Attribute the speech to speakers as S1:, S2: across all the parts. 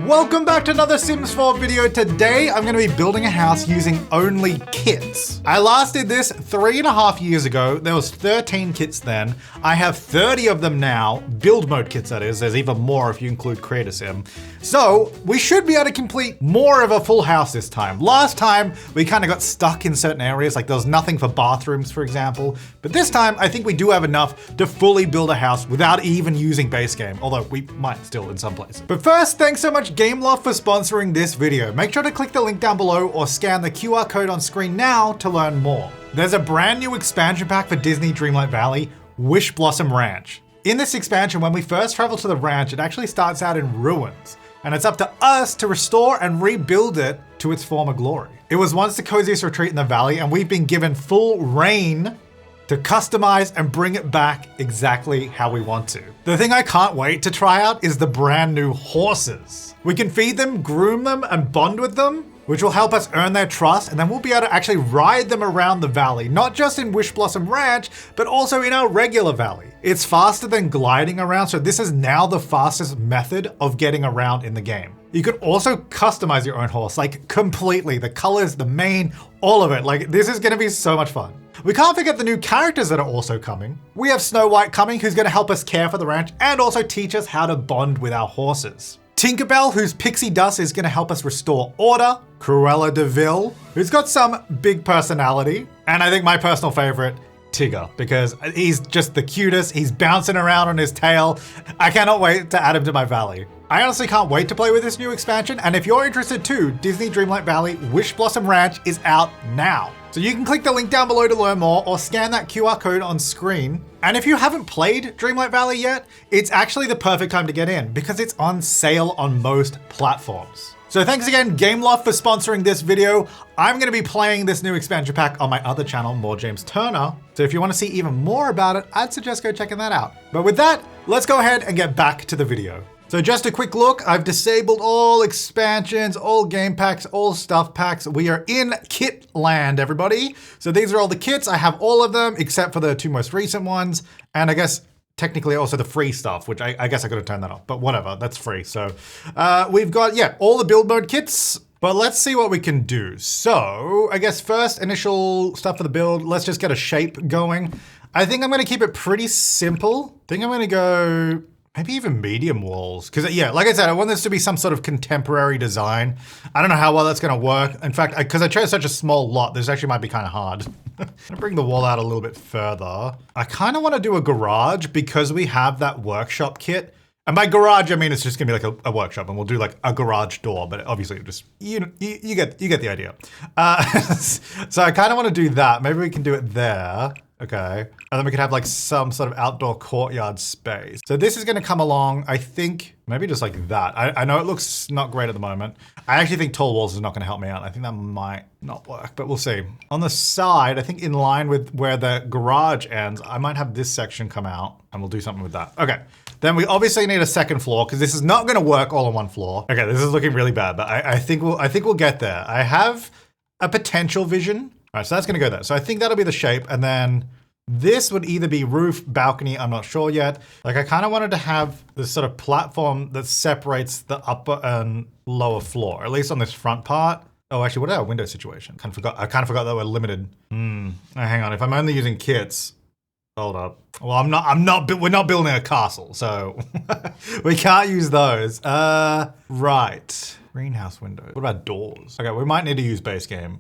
S1: Welcome back to another Sims 4 video. Today, I'm gonna be building a house using only kits. I last did this 3.5 years ago. There was 13 kits then. I have 30 of them now. Build mode kits, that is. There's even more if you include Creator Sim. So we should be able to complete more of a full house this time. Last time, we kind of got stuck in certain areas, like there was nothing for bathrooms, for example. But this time, I think we do have enough to fully build a house without even using base game, although we might still in some places. But first, thanks so much Gameloft for sponsoring this video. Make sure to click the link down below or scan the QR code on screen now to learn more. There's a brand new expansion pack for Disney Dreamlight Valley, Wish Blossom Ranch. In this expansion, when we first travel to the ranch, it actually starts out in ruins, and it's up to us to restore and rebuild it to its former glory. It was once the coziest retreat in the valley, and we've been given full reign to customize and bring it back exactly how we want to. The thing I can't wait to try out is the brand new horses. We can feed them, groom them, and bond with them, which will help us earn their trust, and then we'll be able to actually ride them around the valley, not just in Wish Blossom Ranch, but also in our regular valley. It's faster than gliding around, so this is now the fastest method of getting around in the game. You can also customize your own horse, like completely. The colors, the mane, all of it. Like, this is gonna be so much fun. We can't forget the new characters that are also coming. We have Snow White coming, who's gonna help us care for the ranch and also teach us how to bond with our horses. Tinkerbell, whose pixie dust is gonna help us restore order. Cruella de Vil, who's got some big personality. And I think my personal favorite, Tigger, because he's just the cutest. He's bouncing around on his tail. I cannot wait to add him to my valley. I honestly can't wait to play with this new expansion, and if you're interested too, Disney Dreamlight Valley Wish Blossom Ranch is out now. So you can click the link down below to learn more or scan that QR code on screen. And if you haven't played Dreamlight Valley yet, it's actually the perfect time to get in because it's on sale on most platforms. So thanks again, Gameloft, for sponsoring this video. I'm gonna be playing this new expansion pack on my other channel, More James Turner. So if you wanna see even more about it, I'd suggest go checking that out. But with that, let's go ahead and get back to the video. So just a quick look, I've disabled all expansions, all game packs, all stuff packs. We are in kit land, everybody. So these are all the kits. I have all of them except for the two most recent ones. And I guess technically also the free stuff, which I guess I could have turned that off, but whatever, that's free. So we've got, yeah, all the build mode kits, but let's see what we can do. So I guess first initial stuff for the build, let's just get a shape going. I think I'm gonna keep it pretty simple. I think I'm gonna go, maybe even medium walls. Because yeah, like I said, I want this to be some sort of contemporary design. I don't know how well that's gonna work. In fact, because I chose such a small lot, this actually might be kind of hard. I'm gonna bring the wall out a little bit further. I kind of want to do a garage because we have that workshop kit. And by garage, I mean, it's just gonna be like a workshop and we'll do like a garage door, but obviously just, you get the idea. So I kind of want to do that. Maybe we can do it there. Okay, and then we could have like some sort of outdoor courtyard space. So this is gonna come along, I think, maybe just like that. I know it looks not great at the moment. I actually think tall walls is not gonna help me out. I think that might not work, but we'll see. On the side, I think in line with where the garage ends, I might have this section come out and we'll do something with that. Okay, then we obviously need a second floor because this is not gonna work all on one floor. Okay, this is looking really bad, but I think we'll get there. I have a potential vision. All right, so that's gonna go there. So I think that'll be the shape, and then this would either be roof, balcony, I'm not sure yet. Like I kind of wanted to have this sort of platform that separates the upper and lower floor, at least on this front part. Oh, actually, what is our window situation? I kind of forgot that we're limited. Hang on, if I'm only using kits, hold up. Well, we're not building a castle, so we can't use those. Right, greenhouse windows. What about doors? Okay, we might need to use base game.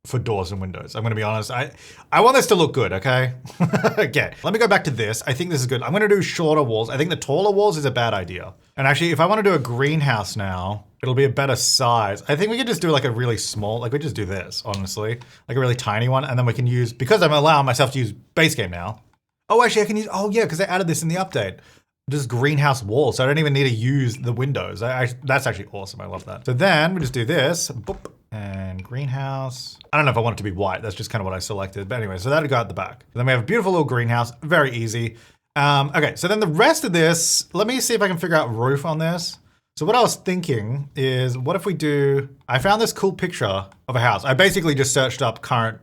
S1: For doors and windows. I'm gonna be honest, I want this to look good, okay? Okay, let me go back to this. I think this is good. I'm gonna do shorter walls. I think the taller walls is a bad idea. And actually, if I wanna do a greenhouse now, it'll be a better size. I think we could just do like a really small, like we just do this, honestly. Like a really tiny one, and then we can use, because I'm allowing myself to use base game now. Oh, actually I can use, oh yeah, because I added this in the update. Just greenhouse walls, so I don't even need to use the windows. That's actually awesome, I love that. So then we just do this, boop, and greenhouse. I don't know if I want it to be white, that's just kind of what I selected. But anyway, so that'll go out the back. Then we have a beautiful little greenhouse, very easy. Okay, so then the rest of this, let me see if I can figure out roof on this. So what I was thinking is, what if we do, I found this cool picture of a house. I basically just searched up current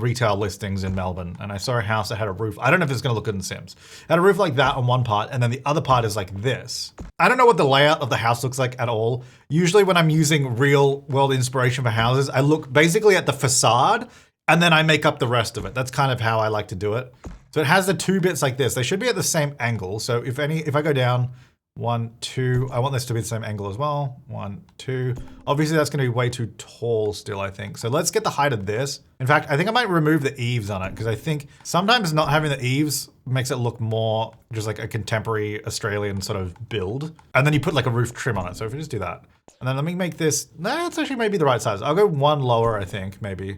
S1: retail listings in Melbourne and I saw a house that had a roof. I don't know if it's gonna look good in Sims. It had a roof like that on one part and then the other part is like this. I don't know what the layout of the house looks like at all. Usually when I'm using real world inspiration for houses, I look basically at the facade and then I make up the rest of it. That's kind of how I like to do it. So it has the two bits like this. They should be at the same angle. So if I go down 1, 2, I want this to be the same angle as well. 1, 2. Obviously that's gonna be way too tall still, I think. So let's get the height of this. In fact, I think I might remove the eaves on it because I think sometimes not having the eaves makes it look more just like a contemporary Australian sort of build. And then you put like a roof trim on it. So if we just do that. And then let me make this, that's actually maybe the right size. I'll go one lower, I think, maybe.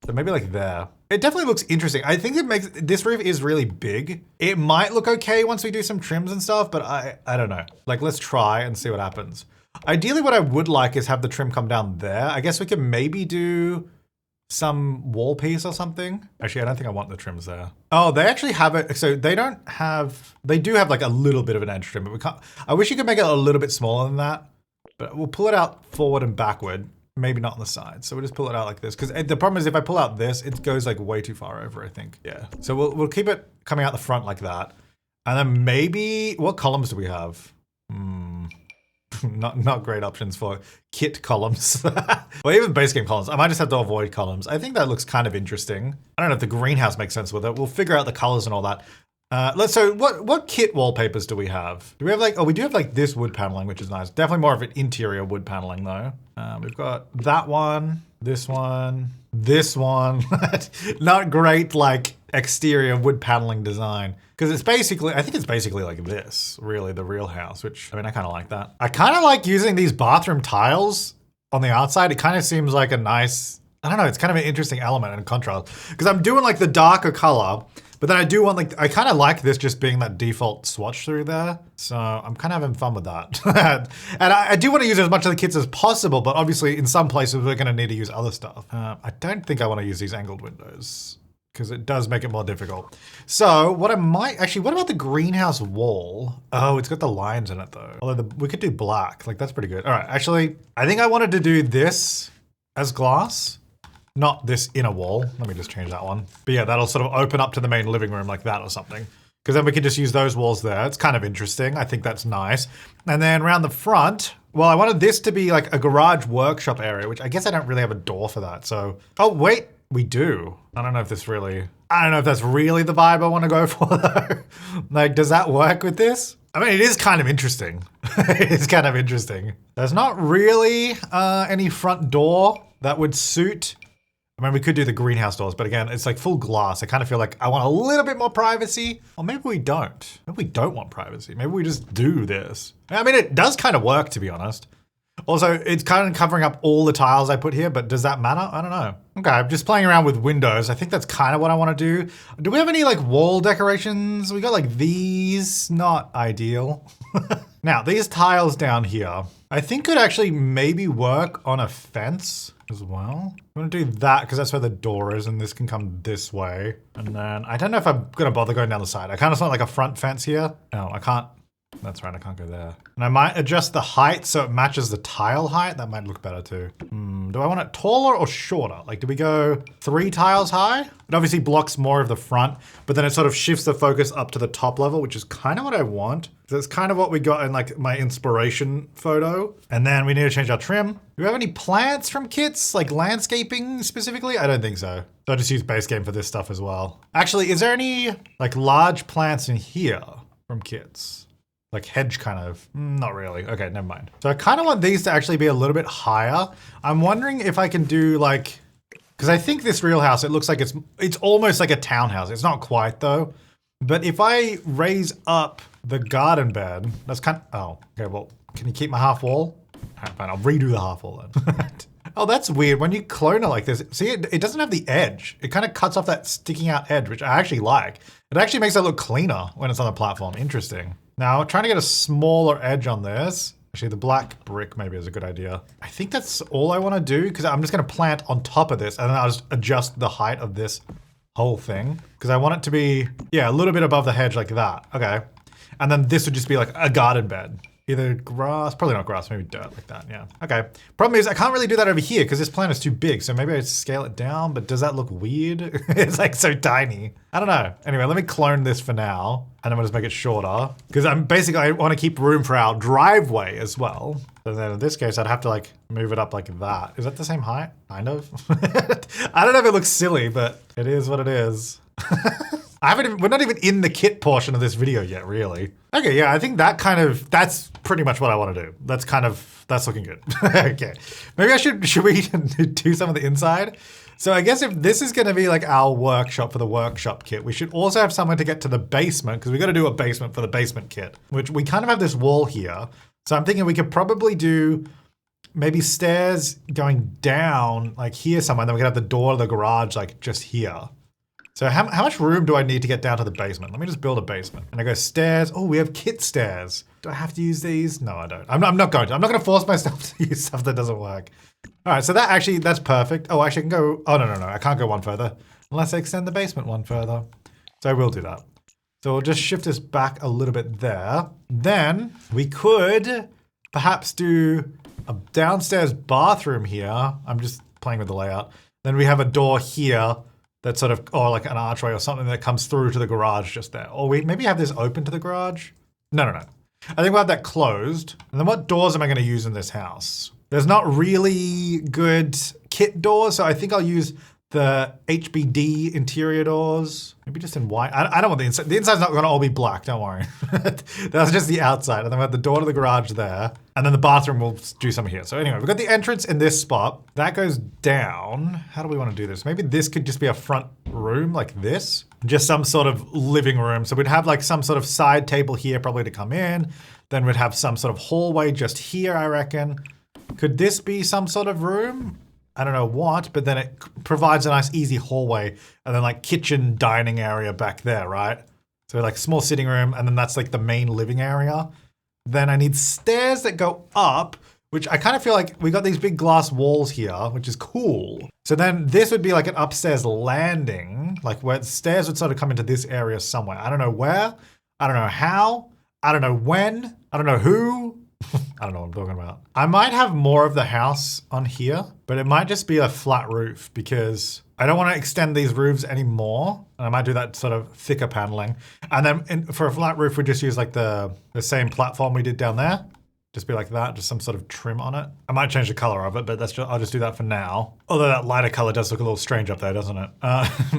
S1: So maybe like there. It definitely looks interesting. I think it makes, this roof is really big. It might look okay once we do some trims and stuff, but I don't know. Like, let's try and see what happens. Ideally, what I would like is have the trim come down there. I guess we can maybe do some wall piece or something. Actually, I don't think I want the trims there. Oh, they actually have it. So they don't have, they do have like a little bit of an edge trim, but we can't, I wish you could make it a little bit smaller than that, but we'll pull it out forward and backward. Maybe not on the side. So we'll just pull it out like this. Because the problem is if I pull out this, it goes like way too far over, I think. Yeah. So we'll keep it coming out the front like that. And then maybe, what columns do we have? Not great options for kit columns. Or even base game columns. I might just have to avoid columns. I think that looks kind of interesting. I don't know if the greenhouse makes sense with it. We'll figure out the colors and all that. So what kit wallpapers do we have? Do we have like, oh, we do have like this wood paneling, which is nice. Definitely more of an interior wood paneling though. We've got that one, this one, this one. Not great like exterior wood paneling design. Because it's basically, I think it's basically like this, really, the real house, which, I mean, I kind of like that. I kind of like using these bathroom tiles on the outside. It kind of seems like a nice, I don't know, it's kind of an interesting element and contrast. Because I'm doing like the darker color, but then I do want like, I kind of like this just being that default swatch through there. So I'm kind of having fun with that. And I do want to use as much of the kits as possible, but obviously in some places we're gonna need to use other stuff. I don't think I want to use these angled windows because it does make it more difficult. So what I might, actually, what about the greenhouse wall? Oh, it's got the lines in it though. Although we could do black, like that's pretty good. All right, actually, I think I wanted to do this as glass. Not this inner wall. Let me just change that one. But yeah, that'll sort of open up to the main living room like that or something. Because then we can just use those walls there. It's kind of interesting. I think that's nice. And then around the front, well, I wanted this to be like a garage workshop area, which I guess I don't really have a door for that. So, oh wait, we do. I don't know if that's really the vibe I want to go for though. Like, does that work with this? I mean, it is kind of interesting. It's kind of interesting. There's not really any front door that would suit. I mean, we could do the greenhouse doors, but again, it's like full glass. I kind of feel like I want a little bit more privacy. Or maybe we don't. Maybe we don't want privacy. Maybe we just do this. I mean, it does kind of work, to be honest. Also, it's kind of covering up all the tiles I put here, but does that matter? I don't know. Okay, I'm just playing around with windows. I think that's kind of what I want to do. Do we have any like wall decorations? We got like these, not ideal. Now, these tiles down here, I think could actually maybe work on a fence as well. I'm gonna do that because that's where the door is and this can come this way. And then I don't know if I'm gonna bother going down the side. I kind of want like a front fence here. No, I can't. That's right, I can't go there. And I might adjust the height so it matches the tile height. That might look better too. Do I want it taller or shorter? Like, do we go 3 tiles high? It obviously blocks more of the front, but then it sort of shifts the focus up to the top level, which is kind of what I want. That's kind of what we got in like my inspiration photo. And then we need to change our trim. Do we have any plants from kits, like landscaping specifically? I don't think so. So I just use base game for this stuff as well. Actually, is there any like large plants in here from kits? Like hedge kind of, not really. Okay, never mind. So I kind of want these to actually be a little bit higher. I'm wondering if I can do like, because I think this real house, it looks like it's almost like a townhouse. It's not quite though. But if I raise up the garden bed, that's kind of, oh, okay, well, can you keep my half wall? All right, fine, I'll redo the half wall then. Oh, that's weird. When you clone it like this, see, it doesn't have the edge. It kind of cuts off that sticking out edge, which I actually like. It actually makes it look cleaner when it's on the platform. Interesting. Now, trying to get a smaller edge on this. Actually, the black brick maybe is a good idea. I think that's all I want to do because I'm just going to plant on top of this and then I'll just adjust the height of this whole thing because I want it to be, yeah, a little bit above the hedge like that. Okay. And then this would just be like a garden bed. either grass, probably not grass, maybe dirt like that, yeah. Okay, problem is I can't really do that over here because this plant is too big, so maybe I scale it down, but does that look weird? It's like so tiny. I don't know. Anyway, let me clone this for now, and I'm gonna just make it shorter because I want to keep room for our driveway as well. So then in this case, I'd have to like move it up like that. Is that the same height? Kind of. I don't know if it looks silly, but it is what it is. We're not even in the kit portion of this video yet, really. Okay, yeah, I think that's pretty much what I want to do. That's looking good. Okay, maybe should we do some of the inside? So I guess if this is gonna be like our workshop for the workshop kit, we should also have somewhere to get to the basement because we gotta do a basement for the basement kit, which we kind of have this wall here. So I'm thinking we could probably do maybe stairs going down like here somewhere, and then we could have the door to the garage like just here. So how much room do I need to get down to the basement? Let me just build a basement. And I go stairs. Oh, we have kit stairs. Do I have to use these? No, I don't. I'm not going to. I'm not going to force myself to use stuff that doesn't work. All right, so that's perfect. Oh, actually I can go, oh, no. I can't go one further unless I extend the basement one further. So I will do that. So we'll just shift this back a little bit there. Then we could perhaps do a downstairs bathroom here. I'm just playing with the layout. Then we have a door here that's sort of, or like an archway or something that comes through to the garage just there. Or we maybe have this open to the garage. No. I think we'll have that closed. And then what doors am I gonna use in this house? There's not really good kit doors, so I think I'll use the HBD interior doors. Maybe just in white. I don't want the inside. The inside's not gonna all be black, don't worry. That's just the outside. And then we have the door to the garage there. And then the bathroom, we'll do some here. So anyway, we've got the entrance in this spot. That goes down. How do we wanna do this? Maybe this could just be a front room like this. Just some sort of living room. So we'd have like some sort of side table here probably to come in. Then we'd have some sort of hallway just here, I reckon. Could this be some sort of room? I don't know what, but then it provides a nice easy hallway and then like kitchen dining area back there, right? So like small sitting room and then that's like the main living area. Then I need stairs that go up, which I kind of feel like we got these big glass walls here, which is cool. So then this would be like an upstairs landing, like where the stairs would sort of come into this area somewhere. I don't know where, I don't know how, I don't know when, I don't know who. I don't know what I'm talking about. I might have more of the house on here, but it might just be a flat roof because I don't want to extend these roofs anymore. And I might do that sort of thicker paneling. And then for a flat roof, we just use like the same platform we did down there. Just be like that, just some sort of trim on it. I might change the color of it, but I'll just do that for now. Although that lighter color does look a little strange up there, doesn't it?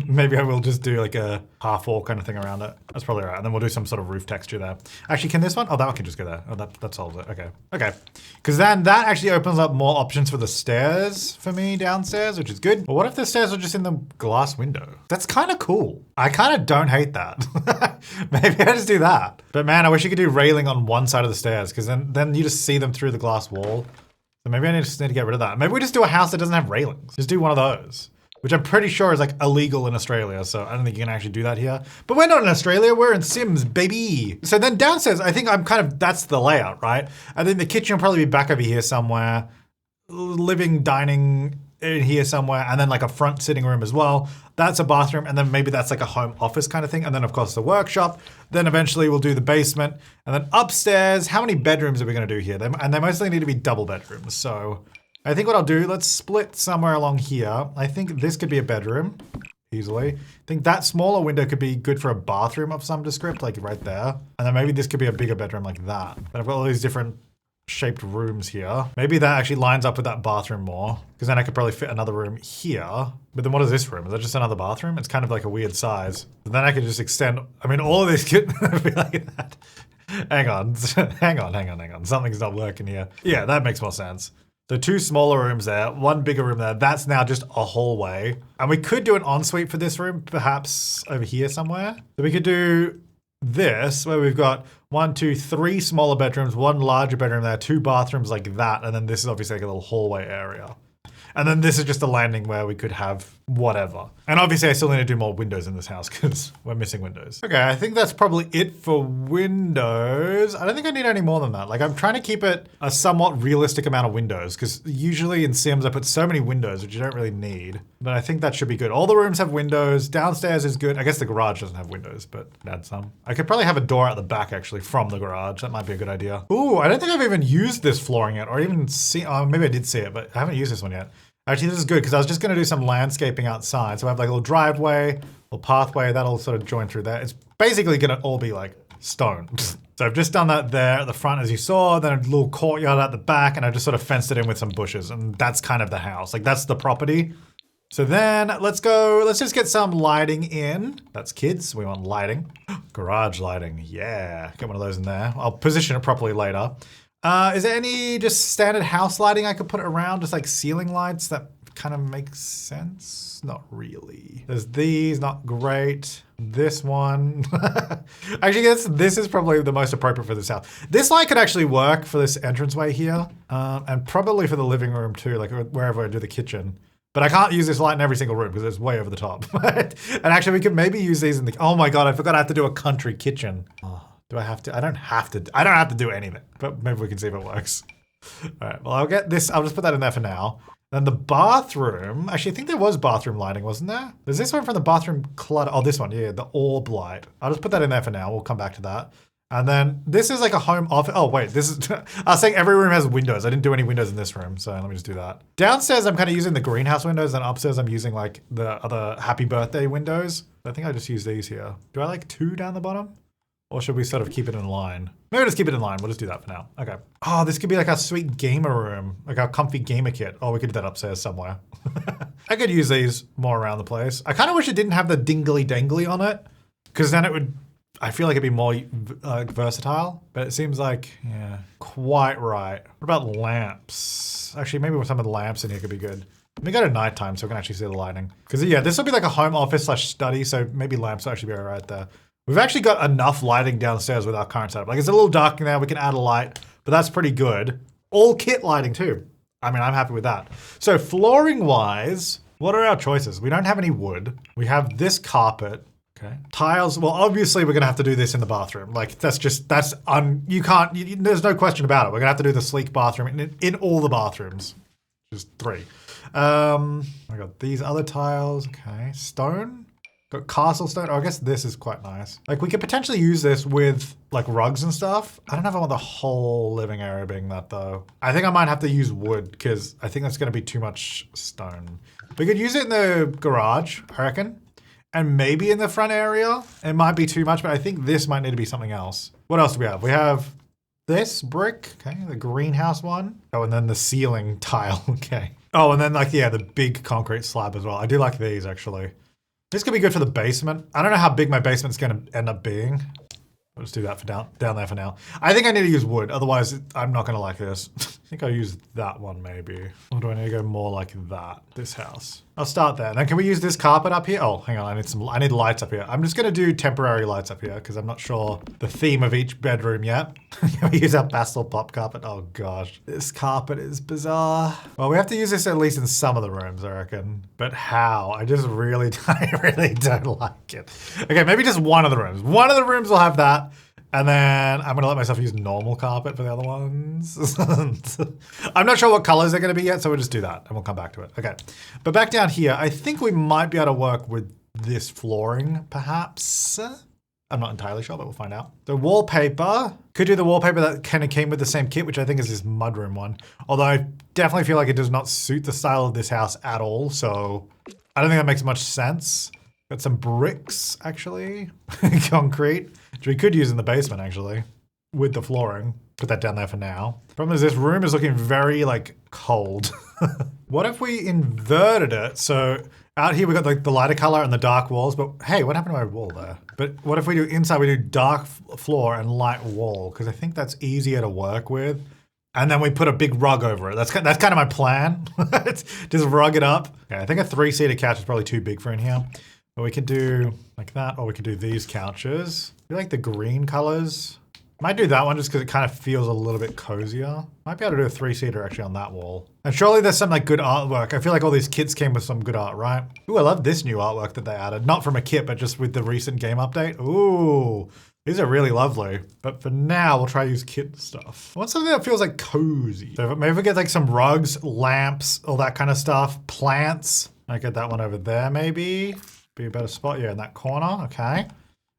S1: Maybe I will just do like a half wall kind of thing around it. That's probably right. And then we'll do some sort of roof texture there. Actually, can this one? Oh, that one can just go there. Oh, that solves it. Okay. Because then that actually opens up more options for the stairs for me downstairs, which is good. But what if the stairs are just in the glass window? That's kind of cool. I kind of don't hate that. Maybe I just do that. But man, I wish you could do railing on one side of the stairs because then you just see them through the glass wall. So maybe I just need to get rid of that. Maybe we just do a house that doesn't have railings. Just do one of those, which I'm pretty sure is like illegal in Australia. So I don't think you can actually do that here. But we're not in Australia, we're in Sims, baby. So then downstairs, I think that's the layout, right? I think the kitchen will probably be back over here somewhere. Living, dining in here somewhere, and then like a front sitting room as well. That's a bathroom, and then maybe that's like a home office kind of thing. And then of course the workshop. Then eventually we'll do the basement. And then upstairs, how many bedrooms are we gonna do here? And they mostly need to be double bedrooms. So I think what I'll do, let's split somewhere along here. I think this could be a bedroom, easily. I think that smaller window could be good for a bathroom of some descript, like right there. And then maybe this could be a bigger bedroom like that. But I've got all these different shaped rooms here. Maybe that actually lines up with that bathroom more, because then I could probably fit another room here. But then what is this room? Is that just another bathroom? It's kind of like a weird size. But then I could just extend, I mean, all of this could be like that. Hang on. Something's not working here. Yeah, that makes more sense. So two smaller rooms there, one bigger room there. That's now just a hallway. And we could do an ensuite for this room, perhaps over here somewhere. So we could do this, where we've got 1, 2, 3 smaller bedrooms, one larger bedroom there, 2 bathrooms like that, and then this is obviously like a little hallway area. And then this is just a landing where we could have whatever. And obviously I still need to do more windows in this house because we're missing windows. Okay, I think that's probably it for windows. I don't think I need any more than that. Like I'm trying to keep it a somewhat realistic amount of windows because usually in Sims I put so many windows which you don't really need. But I think that should be good. All the rooms have windows. Downstairs is good. I guess the garage doesn't have windows, but add some. I could probably have a door at the back actually from the garage. That might be a good idea. Ooh, I don't think I've even used this flooring yet or even seen, oh, maybe I did see it, but I haven't used this one yet. Actually, this is good because I was just gonna do some landscaping outside. So I have like a little driveway, little pathway, that'll sort of join through there. It's basically gonna all be like stone. So I've just done that there at the front as you saw, then a little courtyard at the back, and I just sort of fenced it in with some bushes, and that's kind of the house. Like that's the property. So then let's just get some lighting in. That's kids, we want lighting. Garage lighting, yeah. Get one of those in there. I'll position it properly later. Is there any just standard house lighting I could put around? Just like ceiling lights that kind of makes sense? Not really. There's these, not great. This one. Actually, this is probably the most appropriate for this house. This light could actually work for this entranceway here. And probably for the living room too, like wherever I do the kitchen. But I can't use this light in every single room because it's way over the top. And actually we could maybe use these in the, oh my God, I forgot I have to do a country kitchen. Oh, do I have to? I don't have to do anything, but maybe we can see if it works. All right, well I'll get this, I'll just put that in there for now. Then the bathroom, actually I think there was bathroom lighting, wasn't there? There's this one from the bathroom clutter, oh this one, yeah, the orb light. I'll just put that in there for now, we'll come back to that. And then this is like a home office. Oh wait, this is, I was saying every room has windows. I didn't do any windows in this room, so let me just do that. Downstairs, I'm kind of using the greenhouse windows, and upstairs I'm using like the other happy birthday windows. I think I just use these here. Do I like 2 down the bottom? Or should we sort of keep it in line? Maybe we'll just keep it in line. We'll just do that for now. Okay. Oh, this could be like our sweet gamer room, like our comfy gamer kit. Oh, we could do that upstairs somewhere. I could use these more around the place. I kind of wish it didn't have the dingly dangly on it, because then it would, I feel like it'd be more versatile, but it seems like, yeah, quite right. What about lamps? Actually, maybe some of the lamps in here could be good. Let me go to nighttime so we can actually see the lighting. Because yeah, this will be like a home office / study, so maybe lamps will actually be right there. We've actually got enough lighting downstairs with our current setup. Like it's a little dark in there, we can add a light, but that's pretty good. All kit lighting too. I mean, I'm happy with that. So flooring wise, what are our choices? We don't have any wood. We have this carpet. Okay. Tiles, well, obviously we're gonna have to do this in the bathroom. Like there's no question about it. We're gonna have to do the sleek bathroom in all the bathrooms. Just 3. I got these other tiles, okay. Stone, got castle stone. Oh, I guess this is quite nice. Like we could potentially use this with like rugs and stuff. I don't know if I want the whole living area being that though. I think I might have to use wood because I think that's gonna be too much stone. We could use it in the garage, I reckon. And maybe in the front area, it might be too much, but I think this might need to be something else. What else do we have? We have this brick, okay, the greenhouse one. Oh, and then the ceiling tile, okay. Oh, and then like, yeah, the big concrete slab as well. I do like these actually. This could be good for the basement. I don't know how big my basement's gonna end up being. We'll just do that for down there for now. I think I need to use wood, otherwise I'm not gonna like this. I think I'll use that one maybe. Or do I need to go more like that? This house. I'll start there. Then can we use this carpet up here? Oh, hang on, I need lights up here. I'm just gonna do temporary lights up here because I'm not sure the theme of each bedroom yet. Can we use our pastel pop carpet? Oh gosh, this carpet is bizarre. Well, we have to use this at least in some of the rooms, I reckon. But how? I really don't like it. Okay, maybe just one of the rooms. One of the rooms will have that. And then I'm gonna let myself use normal carpet for the other ones. I'm not sure what colors they're gonna be yet, so we'll just do that and we'll come back to it. Okay, but back down here, I think we might be able to work with this flooring, perhaps. I'm not entirely sure, but we'll find out. The wallpaper, could do the wallpaper that kind of came with the same kit, which I think is this mudroom one. Although I definitely feel like it does not suit the style of this house at all, so I don't think that makes much sense. Got some bricks, actually, concrete, which we could use in the basement, actually, with the flooring. Put that down there for now. Problem is this room is looking very, like, cold. What if we inverted it? So out here we got like the lighter color and the dark walls, but hey, what happened to my wall there? But what if we do inside, we do dark floor and light wall? Because I think that's easier to work with. And then we put a big rug over it. That's kind of my plan. Just rug it up. Okay, I think a 3-seater couch is probably too big for in here. But we could do like that, or we could do these couches. I like the green colors. Might do that one just because it kind of feels a little bit cozier. Might be able to do a 3-seater actually on that wall. And surely there's some like good artwork. I feel like all these kits came with some good art, right? Ooh, I love this new artwork that they added. Not from a kit, but just with the recent game update. Ooh, these are really lovely. But for now, we'll try to use kit stuff. I want something that feels like cozy. So maybe we get like some rugs, lamps, all that kind of stuff, plants. I get that one over there maybe. Be a better spot. Yeah, in that corner. Okay.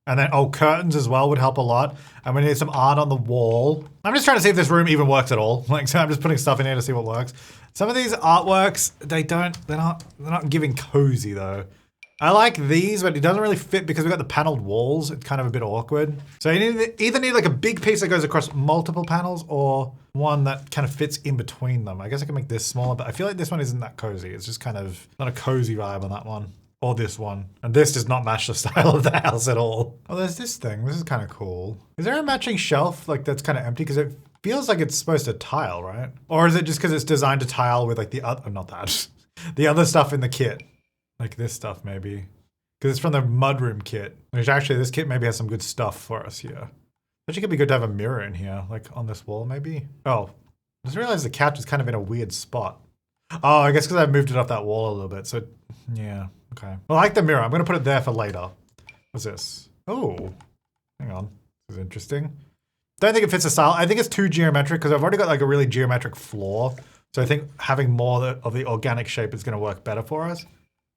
S1: And then, oh, curtains as well would help a lot. And we need some art on the wall. I'm just trying to see if this room even works at all. Like, so I'm just putting stuff in here to see what works. Some of these artworks, they're not giving cozy though. I like these, but it doesn't really fit because we've got the paneled walls. It's kind of a bit awkward. So you either need like a big piece that goes across multiple panels or one that kind of fits in between them. I guess I can make this smaller, but I feel like this one isn't that cozy. It's just kind of not a cozy vibe on that one. Or this one. And this does not match the style of the house at all. Oh, there's this thing. This is kind of cool. Is there a matching shelf like that's kind of empty? Because it feels like it's supposed to tile, right? Or is it just because it's designed to tile with like the other, not that, the other stuff in the kit? Like this stuff maybe. Because it's from the mudroom kit. Which actually this kit maybe has some good stuff for us here. Actually could be good to have a mirror in here, like on this wall maybe. Oh, I just realized the couch is kind of in a weird spot. Oh, I guess because I moved it off that wall a little bit. So yeah. Okay. I like the mirror. I'm going to put it there for later. What's this? Oh, hang on. This is interesting. Don't think it fits the style. I think it's too geometric because I've already got like a really geometric floor. So I think having more of the organic shape is going to work better for us.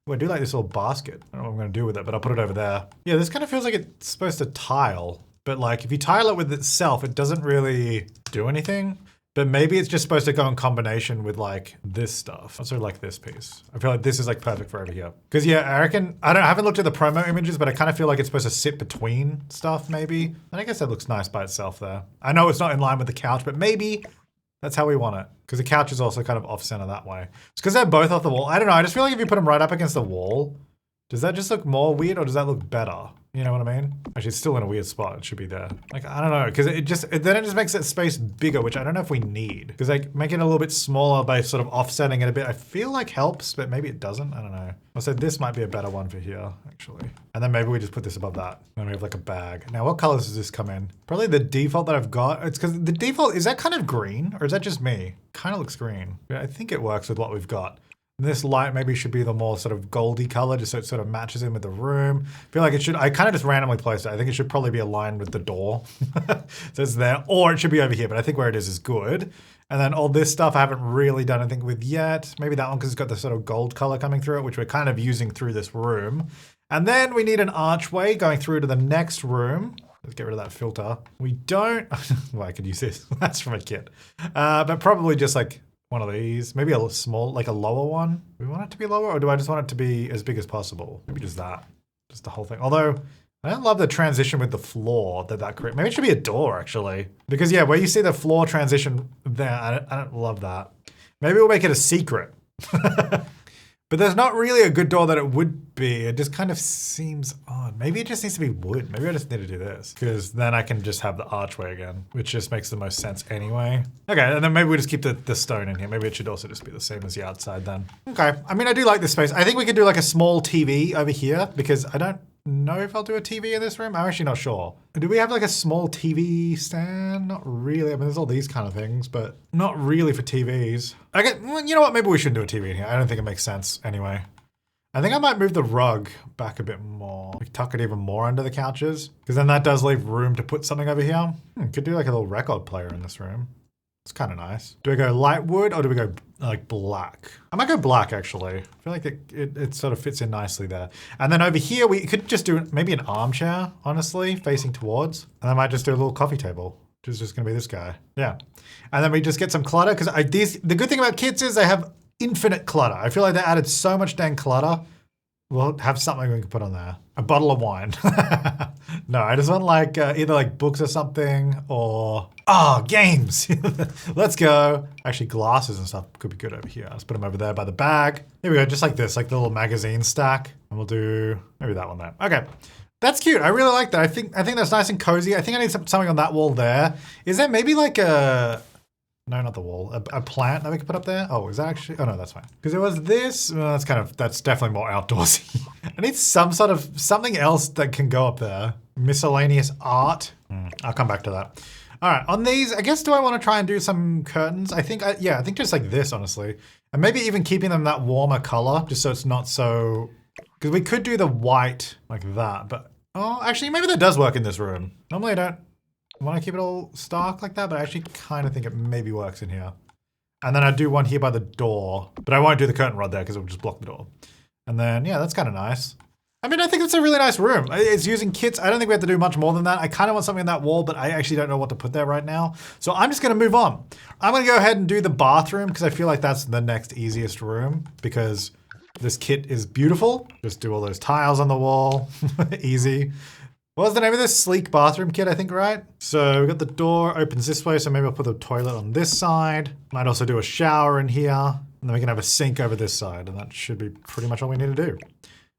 S1: Oh, I do like this little basket. I don't know what I'm going to do with it, but I'll put it over there. Yeah, this kind of feels like it's supposed to tile. But like if you tile it with itself, it doesn't really do anything. But maybe it's just supposed to go in combination with like this stuff. I also like this piece. I feel like this is like perfect for over here. Because yeah, I reckon, I haven't looked at the promo images, but I kind of feel like it's supposed to sit between stuff maybe. And I guess that looks nice by itself there. I know it's not in line with the couch, but maybe that's how we want it. Because the couch is also kind of off center that way. It's because they're both off the wall. I don't know, I just feel like if you put them right up against the wall, does that just look more weird or does that look better? You know what I mean? Actually, it's still in a weird spot. It should be there. Like, I don't know, because then it just makes that space bigger, which I don't know if we need. Because like making it a little bit smaller by sort of offsetting it a bit, I feel like helps, but maybe it doesn't. I don't know. Also, this might be a better one for here, actually. And then maybe we just put this above that. Then we have like a bag. Now, what colors does this come in? Probably the default that I've got. It's because the default, is that kind of green? Or is that just me? Kind of looks green. Yeah, I think it works with what we've got. This light maybe should be the more sort of goldy color, just so it sort of matches in with the room. I feel like it should, I kind of just randomly placed it. I think it should probably be aligned with the door. So it's there, or it should be over here, but I think where it is good. And then all this stuff I haven't really done anything with yet. Maybe that one because it's got the sort of gold color coming through it, which we're kind of using through this room. And then we need an archway going through to the next room. Let's get rid of that filter. We don't, well, I could use this. That's from a kit. But probably just like, one of these, maybe a small, like a lower one. Do we want it to be lower or do I just want it to be as big as possible? Maybe just that, just the whole thing. Although I don't love the transition with the floor that creates. Maybe it should be a door actually. Because yeah, where you see the floor transition there, I don't love that. Maybe we'll make it a secret. But there's not really a good door that it would be. It just kind of seems odd. Maybe it just needs to be wood. Maybe I just need to do this because then I can just have the archway again, which just makes the most sense anyway. Okay, and then maybe we just keep the stone in here. Maybe it should also just be the same as the outside then. Okay, I mean, I do like this space. I think we could do like a small TV over here because I don't know if I'll do a TV in this room. I'm actually not sure. Do we have like a small TV stand? Not really. I mean, there's all these kind of things, but not really for TVs. Okay, well, you know what? Maybe we shouldn't do a TV in here. I don't think it makes sense anyway. I think I might move the rug back a bit more. Like tuck it even more under the couches because then that does leave room to put something over here. Could do like a little record player in this room. It's kind of nice. Do we go light wood or do we go like black? I might go black actually. I feel like it sort of fits in nicely there. And then over here, we could just do maybe an armchair, honestly, facing towards. And I might just do a little coffee table, which is just gonna be this guy. Yeah. And then we just get some clutter because the good thing about kits is they have infinite clutter. I feel like they added so much dang clutter. We'll have something we can put on there. A bottle of wine. No, I just want like either like books or something or, oh, games. Let's go. Actually, glasses and stuff could be good over here. Let's put them over there by the bag. Here we go, just like this, like the little magazine stack. And we'll do maybe that one there. Okay, that's cute. I really like that. I think that's nice and cozy. I think I need something on that wall there. Is there maybe like a, no, not the wall. A plant that we could put up there? Oh, is that actually? Oh no, that's fine. Because it was this, well, that's definitely more outdoorsy. I need some sort of, something else that can go up there. Miscellaneous art. I'll come back to that. All right, on these, I guess, do I want to try and do some curtains? I think just like this, honestly. And maybe even keeping them that warmer color, just so it's not so, because we could do the white like that, but, oh, actually, maybe that does work in this room. Normally I don't want to keep it all stark like that, but I actually kind of think it maybe works in here. And then I'd do one here by the door, but I won't do the curtain rod there because it will just block the door. And then, yeah, that's kind of nice. I mean, I think it's a really nice room. It's using kits. I don't think we have to do much more than that. I kind of want something in that wall, but I actually don't know what to put there right now. So I'm just going to move on. I'm going to go ahead and do the bathroom because I feel like that's the next easiest room because this kit is beautiful. Just do all those tiles on the wall. Easy. What was the name of this? Sleek bathroom kit, I think, right? So we got the door opens this way, so maybe I'll put the toilet on this side. Might also do a shower in here, and then we can have a sink over this side, and that should be pretty much all we need to do.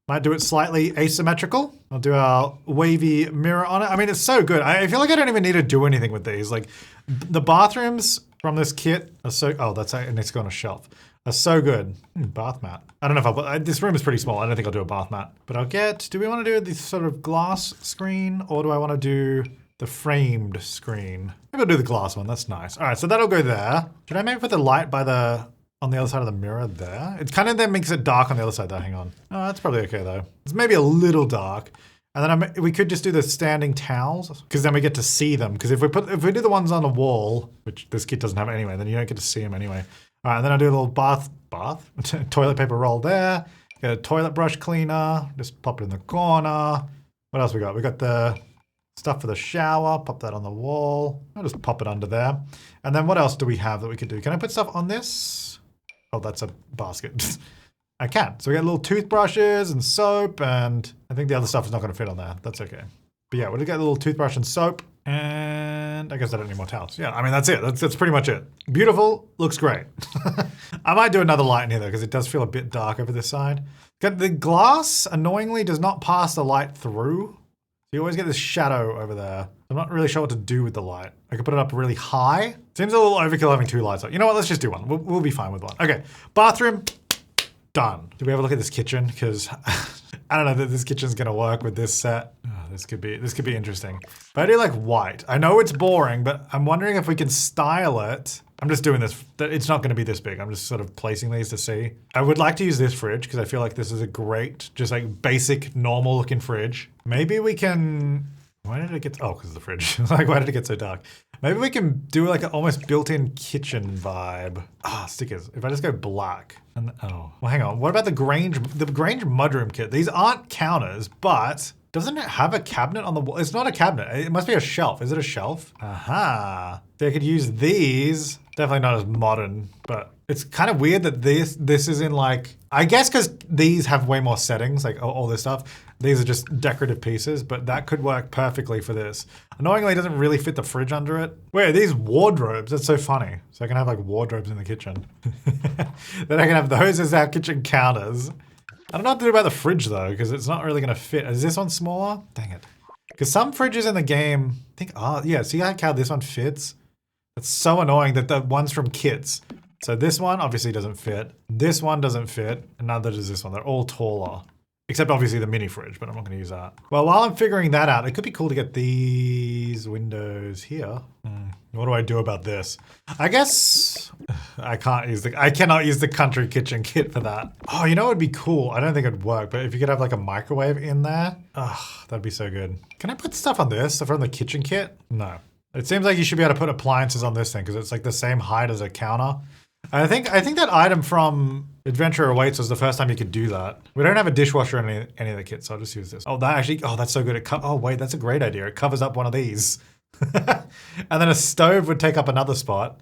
S1: Might do it slightly asymmetrical. I'll do our wavy mirror on it. I mean, it's so good. I feel like I don't even need to do anything with these. Like, the bathrooms from this kit are so... Oh, that's it needs to go on a shelf. Are so good. Bath mat. I don't know if I'll... This room is pretty small. I don't think I'll do a bath mat. But I'll get... Do we want to do this sort of glass screen? Or do I want to do the framed screen? Maybe I'll do the glass one. That's nice. All right, so that'll go there. Should I maybe put the light by the... on the other side of the mirror there? It kind of then makes it dark on the other side there. Hang on. Oh, that's probably okay though. It's maybe a little dark. And then we could just do the standing towels because then we get to see them. Because if we do the ones on the wall, which this kit doesn't have anyway, then you don't get to see them anyway. All right, and then I'll do a little bath, toilet paper roll there. Get a toilet brush cleaner. Just pop it in the corner. What else we got? We got the stuff for the shower. Pop that on the wall. I'll just pop it under there. And then what else do we have that we could do? Can I put stuff on this? Oh, that's a basket. I can. So we got little toothbrushes and soap, and I think the other stuff is not going to fit on there. That's okay. But yeah, we'll get a little toothbrush and soap, and I guess I don't need more towels. Yeah, I mean, that's it. That's pretty much it. Beautiful. Looks great. I might do another light in here, though, because it does feel a bit dark over this side. The glass, annoyingly, does not pass the light through. So you always get this shadow over there. I'm not really sure what to do with the light. I could put it up really high. Seems a little overkill having two lights up. You know what? Let's just do one. We'll be fine with one. Okay, bathroom, done. Do we have a look at this kitchen? Because I don't know that this kitchen's gonna work with this set. Oh, this could be interesting. But I do like white. I know it's boring, but I'm wondering if we can style it. I'm just doing this. It's not gonna be this big. I'm just sort of placing these to see. I would like to use this fridge because I feel like this is a great, just like basic, normal looking fridge. Maybe we can, why did it get, oh, because of the fridge. Like, why did it get so dark? Maybe we can do like an almost built-in kitchen vibe. Ah, stickers. If I just go black and, oh, well, hang on. What about the Grange mudroom kit? These aren't counters, but doesn't it have a cabinet on the wall? It's not a cabinet. It must be a shelf. Is it a shelf? Aha. So I could use these. Definitely not as modern, but it's kind of weird that this is in like, I guess because these have way more settings, like all this stuff. These are just decorative pieces, but that could work perfectly for this. Annoyingly, it doesn't really fit the fridge under it. Wait, are these wardrobes? That's so funny. So I can have like wardrobes in the kitchen. Then I can have those as our kitchen counters. I don't know what to do about the fridge though, because it's not really gonna fit. Is this one smaller? Dang it. Because some fridges in the game, I think, oh yeah, see how this one fits? It's so annoying that the ones from kits. So this one obviously doesn't fit. This one doesn't fit, and neither does this one. They're all taller. Except obviously the mini fridge, but I'm not gonna use that. Well, while I'm figuring that out, it could be cool to get these windows here. What do I do about this? I guess I cannot use the country kitchen kit for that. Oh, you know what would be cool? I don't think it'd work, but if you could have like a microwave in there, that'd be so good. Can I put stuff on this from the kitchen kit? No. It seems like you should be able to put appliances on this thing because it's like the same height as a counter. And I think that item from Adventure Awaits was the first time you could do that. We don't have a dishwasher in any of the kits, so I'll just use this. Oh, that's so good. Oh wait, that's a great idea. It covers up one of these. And then a stove would take up another spot.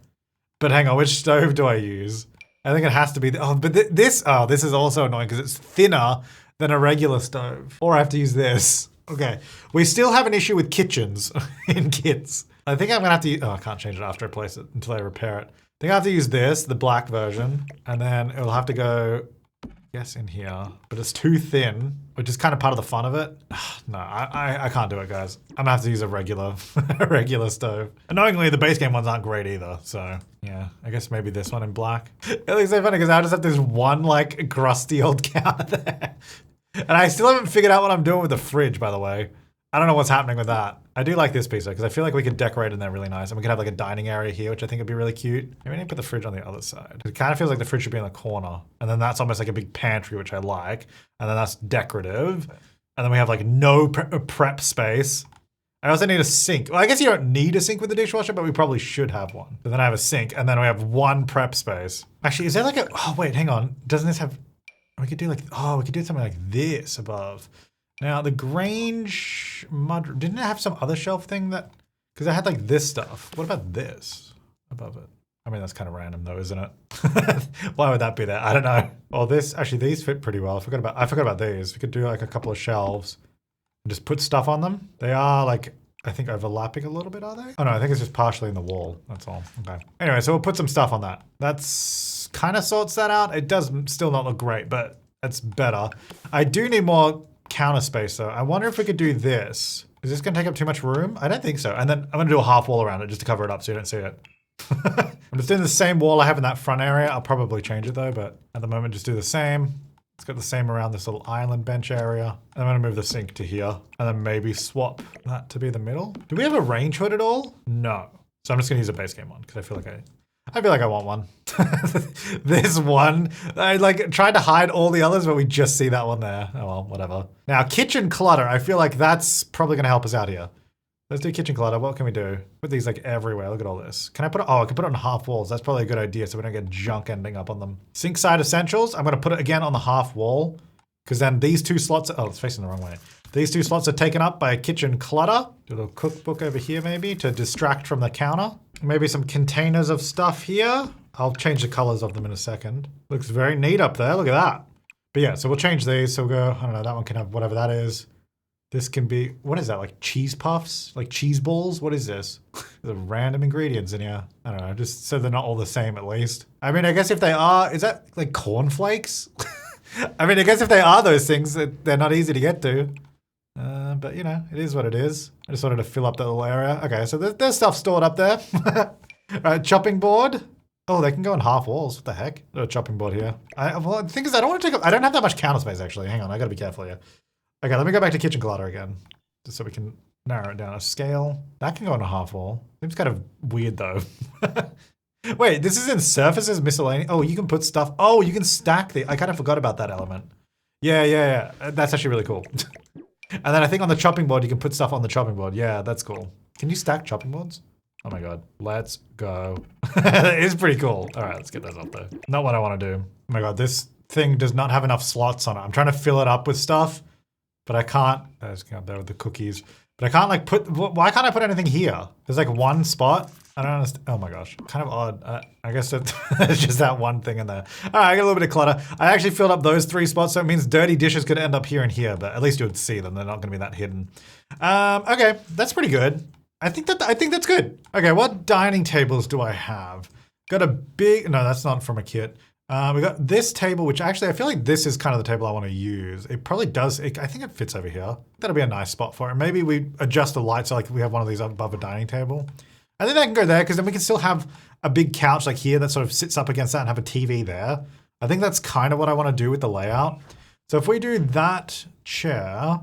S1: But hang on, which stove do I use? I think it has to be, this is also annoying because it's thinner than a regular stove. Or I have to use this. Okay, we still have an issue with kitchens in kits. I think I'm gonna have to use, I can't change it after I place it until I repair it. I think I have to use this, the black version, and then it'll have to go, I guess, in here. But it's too thin, which is kind of part of the fun of it. No, I can't do it, guys. I'm gonna have to use a regular stove. Annoyingly, the base game ones aren't great either, so yeah, I guess maybe this one in black. It looks so funny because I just have this one like crusty old counter there. And I still haven't figured out what I'm doing with the fridge, by the way. I don't know what's happening with that. I do like this piece though, because I feel like we can decorate in there really nice. And we could have like a dining area here, which I think would be really cute. Maybe I need to put the fridge on the other side. It kind of feels like the fridge should be in the corner. And then that's almost like a big pantry, which I like. And then that's decorative. And then we have like no prep space. I also need a sink. Well, I guess you don't need a sink with the dishwasher, but we probably should have one. But then I have a sink, and then we have one prep space. Actually, is there like a, oh wait, hang on. Doesn't this have, we could do like, oh, we could do something like this above. Now the Grange mud, didn't it have some other shelf thing that, because I had like this stuff. What about this above it? I mean, that's kind of random though, isn't it? Why would that be there? I don't know. Well, this, actually these fit pretty well. I forgot about these. We could do like a couple of shelves and just put stuff on them. They are like, I think overlapping a little bit, are they? Oh no, I think it's just partially in the wall. That's all. Okay. Anyway, so we'll put some stuff on that. That's kind of sorts that out. It does still not look great, but it's better. I do need more counter space though. I wonder if we could do this. Is this gonna take up too much room? I don't think so. And then I'm gonna do a half wall around it just to cover it up so you don't see it. I'm just doing the same wall I have in that front area. I'll probably change it though, but at the moment just do the same. It's got the same around this little island bench area. And I'm gonna move the sink to here and then maybe swap that to be the middle. Do we have a range hood at all? No. So I'm just gonna use a base game one because I feel like I want one. This one, I like tried to hide all the others, but we just see that one there. Oh well, whatever. Now kitchen clutter, I feel like that's probably gonna help us out here. Let's do kitchen clutter. What can we do? Put these like everywhere. Look at all this. Can I put it? Oh, I can put it on half walls. That's probably a good idea so we don't get junk ending up on them. Sink side essentials. I'm going to put it again on the half wall because then these two slots, oh, it's facing the wrong way. These two slots are taken up by kitchen clutter. Do a little cookbook over here maybe to distract from the counter. Maybe some containers of stuff here. I'll change the colors of them in a second. Looks very neat up there. Look at that. But yeah, so we'll change these. So we'll go, I don't know, that one can have whatever that is. This can be, what is that, like cheese puffs? Like cheese balls? What is this? There's random ingredients in here. I don't know, just so they're not all the same at least. I mean, I guess if they are, is that like cornflakes? I mean, I guess if they are those things, they're not easy to get to. But you know, it is what it is. I just wanted to fill up that little area. Okay, so there's stuff stored up there. All right, chopping board. Oh, they can go on half walls. What the heck? There's a chopping board here. Well, the thing is, I don't want to take up, I don't have that much counter space actually. Hang on, I gotta be careful here. Okay, let me go back to kitchen clutter again, just so we can narrow it down. A scale, that can go on a half wall. Seems kind of weird though. Wait, this is in surfaces miscellaneous. Oh, you can put stuff. Oh, you can stack the, I kind of forgot about that element. Yeah. That's actually really cool. And then I think on the chopping board, you can put stuff on the chopping board. Yeah, that's cool. Can you stack chopping boards? Oh my God, let's go. That is pretty cool. All right, let's get those up there. Not what I want to do. Oh my God, this thing does not have enough slots on it. I'm trying to fill it up with stuff. But I can't, I was going up there with the cookies. But I can't like put, why can't I put anything here? There's like one spot. I don't understand. Oh my gosh, kind of odd. I guess it's just that one thing in there. All right, I got a little bit of clutter. I actually filled up those 3 spots, so it means dirty dishes could end up here and here, but at least you would see them. They're not gonna be that hidden. Okay, that's pretty good. I think that's good. Okay, what dining tables do I have? Got a big, no, that's not from a kit. We got this table, which actually I feel like this is kind of the table I want to use. It probably does. I think it fits over here. That'll be a nice spot for it. Maybe we adjust the lights so like we have one of these above a dining table. I think that can go there because then we can still have a big couch like here that sort of sits up against that and have a TV there. I think that's kind of what I want to do with the layout. So if we do that chair,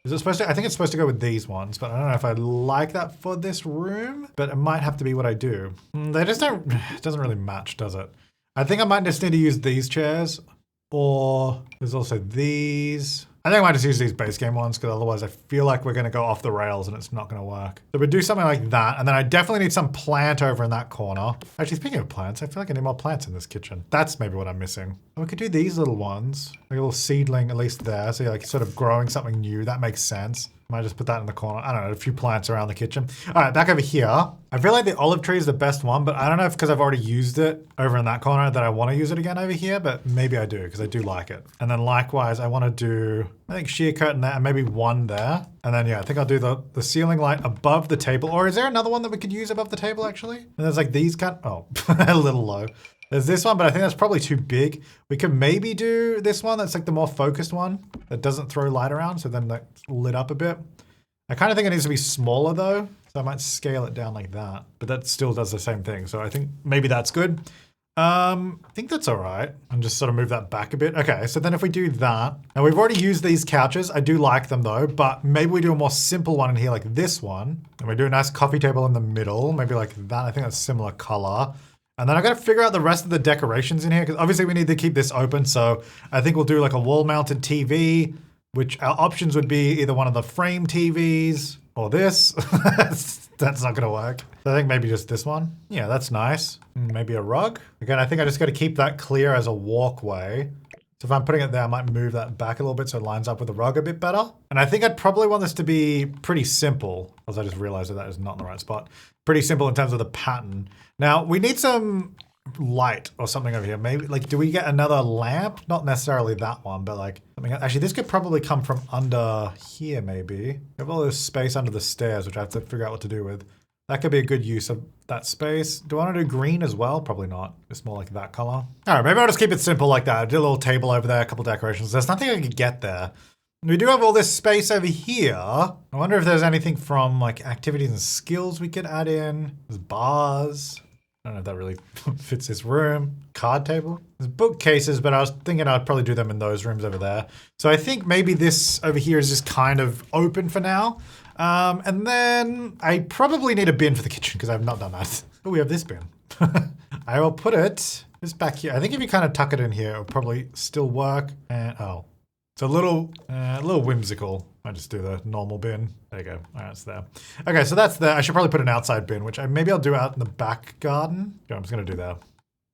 S1: is it supposed to, I think it's supposed to go with these ones, but I don't know if I like that for this room, but it might have to be what I do. They just don't, it doesn't really match, does it? I think I might just need to use these chairs, or there's also these. I think I might just use these base game ones because otherwise I feel like we're gonna go off the rails and it's not gonna work. So we do something like that, and then I definitely need some plant over in that corner. Actually, speaking of plants, I feel like I need more plants in this kitchen. That's maybe what I'm missing. And we could do these little ones, like a little seedling at least there, so you're like sort of growing something new. That makes sense. Might just put that in the corner. I don't know, a few plants around the kitchen. All right, back over here. I feel like the olive tree is the best one, but I don't know if because I've already used it over in that corner that I want to use it again over here, but maybe I do because I do like it. And then likewise, I want to do, I think sheer curtain there and maybe one there. And then yeah, I think I'll do the ceiling light above the table. Or is there another one that we could use above the table actually? And there's like these oh, a little low. There's this one, but I think that's probably too big. We could maybe do this one that's like the more focused one that doesn't throw light around, so then that's lit up a bit. I kind of think it needs to be smaller though, so I might scale it down like that, but that still does the same thing. So I think maybe that's good. I think that's all right. And just sort of move that back a bit. Okay, so then if we do that, now we've already used these couches. I do like them though, but maybe we do a more simple one in here like this one. And we do a nice coffee table in the middle, maybe like that. I think that's similar color. And then I got to figure out the rest of the decorations in here because obviously we need to keep this open. So I think we'll do like a wall mounted TV, which our options would be either one of the frame TVs Or this. That's not gonna work. I think maybe just this one. Yeah, that's nice. Maybe a rug. Again, I think I just gotta keep that clear as a walkway. So if I'm putting it there, I might move that back a little bit so it lines up with the rug a bit better. And I think I'd probably want this to be pretty simple, as I just realized that that is not in the right spot. Pretty simple in terms of the pattern. Now, we need some light or something over here. Maybe, like, do we get another lamp? Not necessarily that one, but like, something else. Actually, this could probably come from under here, maybe. We have all this space under the stairs, which I have to figure out what to do with. That could be a good use of that space. Do I want to do green as well? Probably not. It's more like that color. All right, maybe I'll just keep it simple like that. I did a little table over there, a couple decorations. There's nothing I could get there. We do have all this space over here. I wonder if there's anything from like activities and skills we could add in. There's bars. I don't know if that really fits this room. Card table. There's bookcases, but I was thinking I'd probably do them in those rooms over there. So I think maybe this over here is just kind of open for now. And then I probably need a bin for the kitchen because I've not done that. But we have this bin. I will put it just back here. I think if you kind of tuck it in here, it'll probably still work. And oh, it's a little whimsical. I just do the normal bin. There you go. All right, it's there. Okay, so that's there. I should probably put an outside bin, which maybe I'll do out in the back garden. Yeah, I'm just gonna do that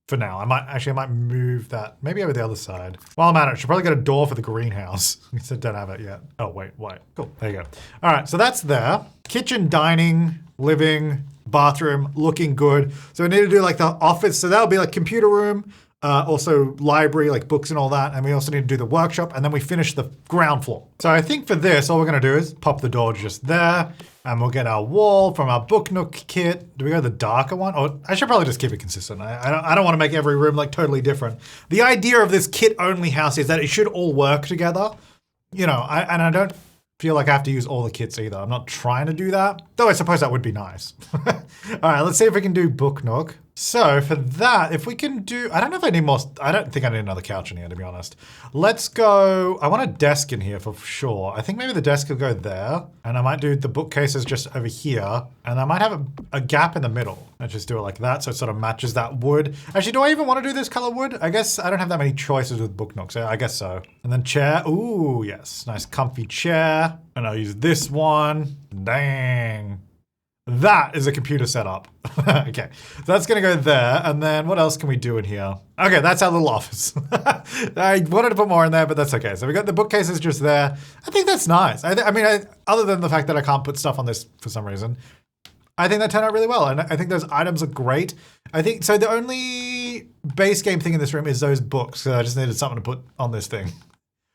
S1: for now. I might move that maybe over the other side. While I'm at it, I should probably get a door for the greenhouse. I don't have it yet. Oh, wait. Cool. There you go. All right, so that's there. Kitchen, dining, living, bathroom, looking good. So we need to do like the office. So that'll be like computer room, also library, like books and all that. And we also need to do the workshop, and then we finish the ground floor. So I think for this, all we're gonna do is pop the door just there, and we'll get our wall from our Book Nook kit. Do we go the darker one? Or I should probably just keep it consistent. I don't want to make every room like totally different. The idea of this kit-only house is that it should all work together. You know, and I don't feel like I have to use all the kits either. I'm not trying to do that, though I suppose that would be nice. All right, let's see if we can do Book Nook. So for that, if we can do, I don't know if I need more, I don't think I need another couch in here, to be honest. Let's go, I want a desk in here for sure. I think maybe the desk will go there, and I might do the bookcases just over here, and I might have a gap in the middle. I just do it like that, so it sort of matches that wood. Actually, do I even want to do this color wood? I guess I don't have that many choices with Book Nook, so I guess so. And then chair, ooh, yes, nice comfy chair. And I'll use this one, dang. That is a computer setup. Okay, so that's gonna go there. And then what else can we do in here? Okay, that's our little office. I wanted to put more in there, but that's okay. So we got the bookcases just there. I think that's nice. I mean, other than the fact that I can't put stuff on this for some reason, I think that turned out really well. And I think those items are great. I think, so the only base game thing in this room is those books. So I just needed something to put on this thing.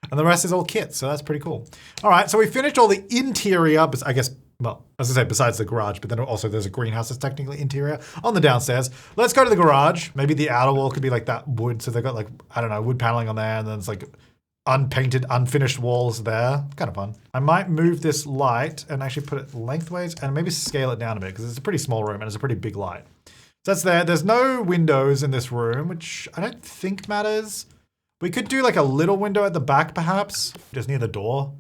S1: And the rest is all kits, so that's pretty cool. All right, so we finished all the interior, I guess, well, as I say, besides the garage, but then also there's a greenhouse that's technically interior on the downstairs. Let's go to the garage. Maybe the outer wall could be like that wood. So they've got like, I don't know, wood paneling on there, and then it's like unpainted, unfinished walls there. Kind of fun. I might move this light and actually put it lengthways and maybe scale it down a bit because it's a pretty small room and it's a pretty big light. So that's there. There's no windows in this room, which I don't think matters. We could do like a little window at the back, perhaps, just near the door.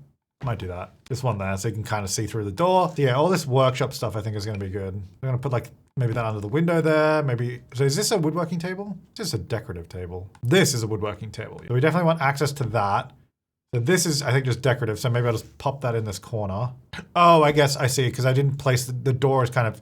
S1: Might do that. This one there, so you can kind of see through the door. Yeah, all this workshop stuff I think is going to be good. I'm going to put like maybe that under the window there. Maybe, so is this a woodworking table? It's just a decorative table. This is a woodworking table. So we definitely want access to that. So this is, I think, just decorative. So maybe I'll just pop that in this corner. Oh, I guess I see, because I didn't place, the door is kind of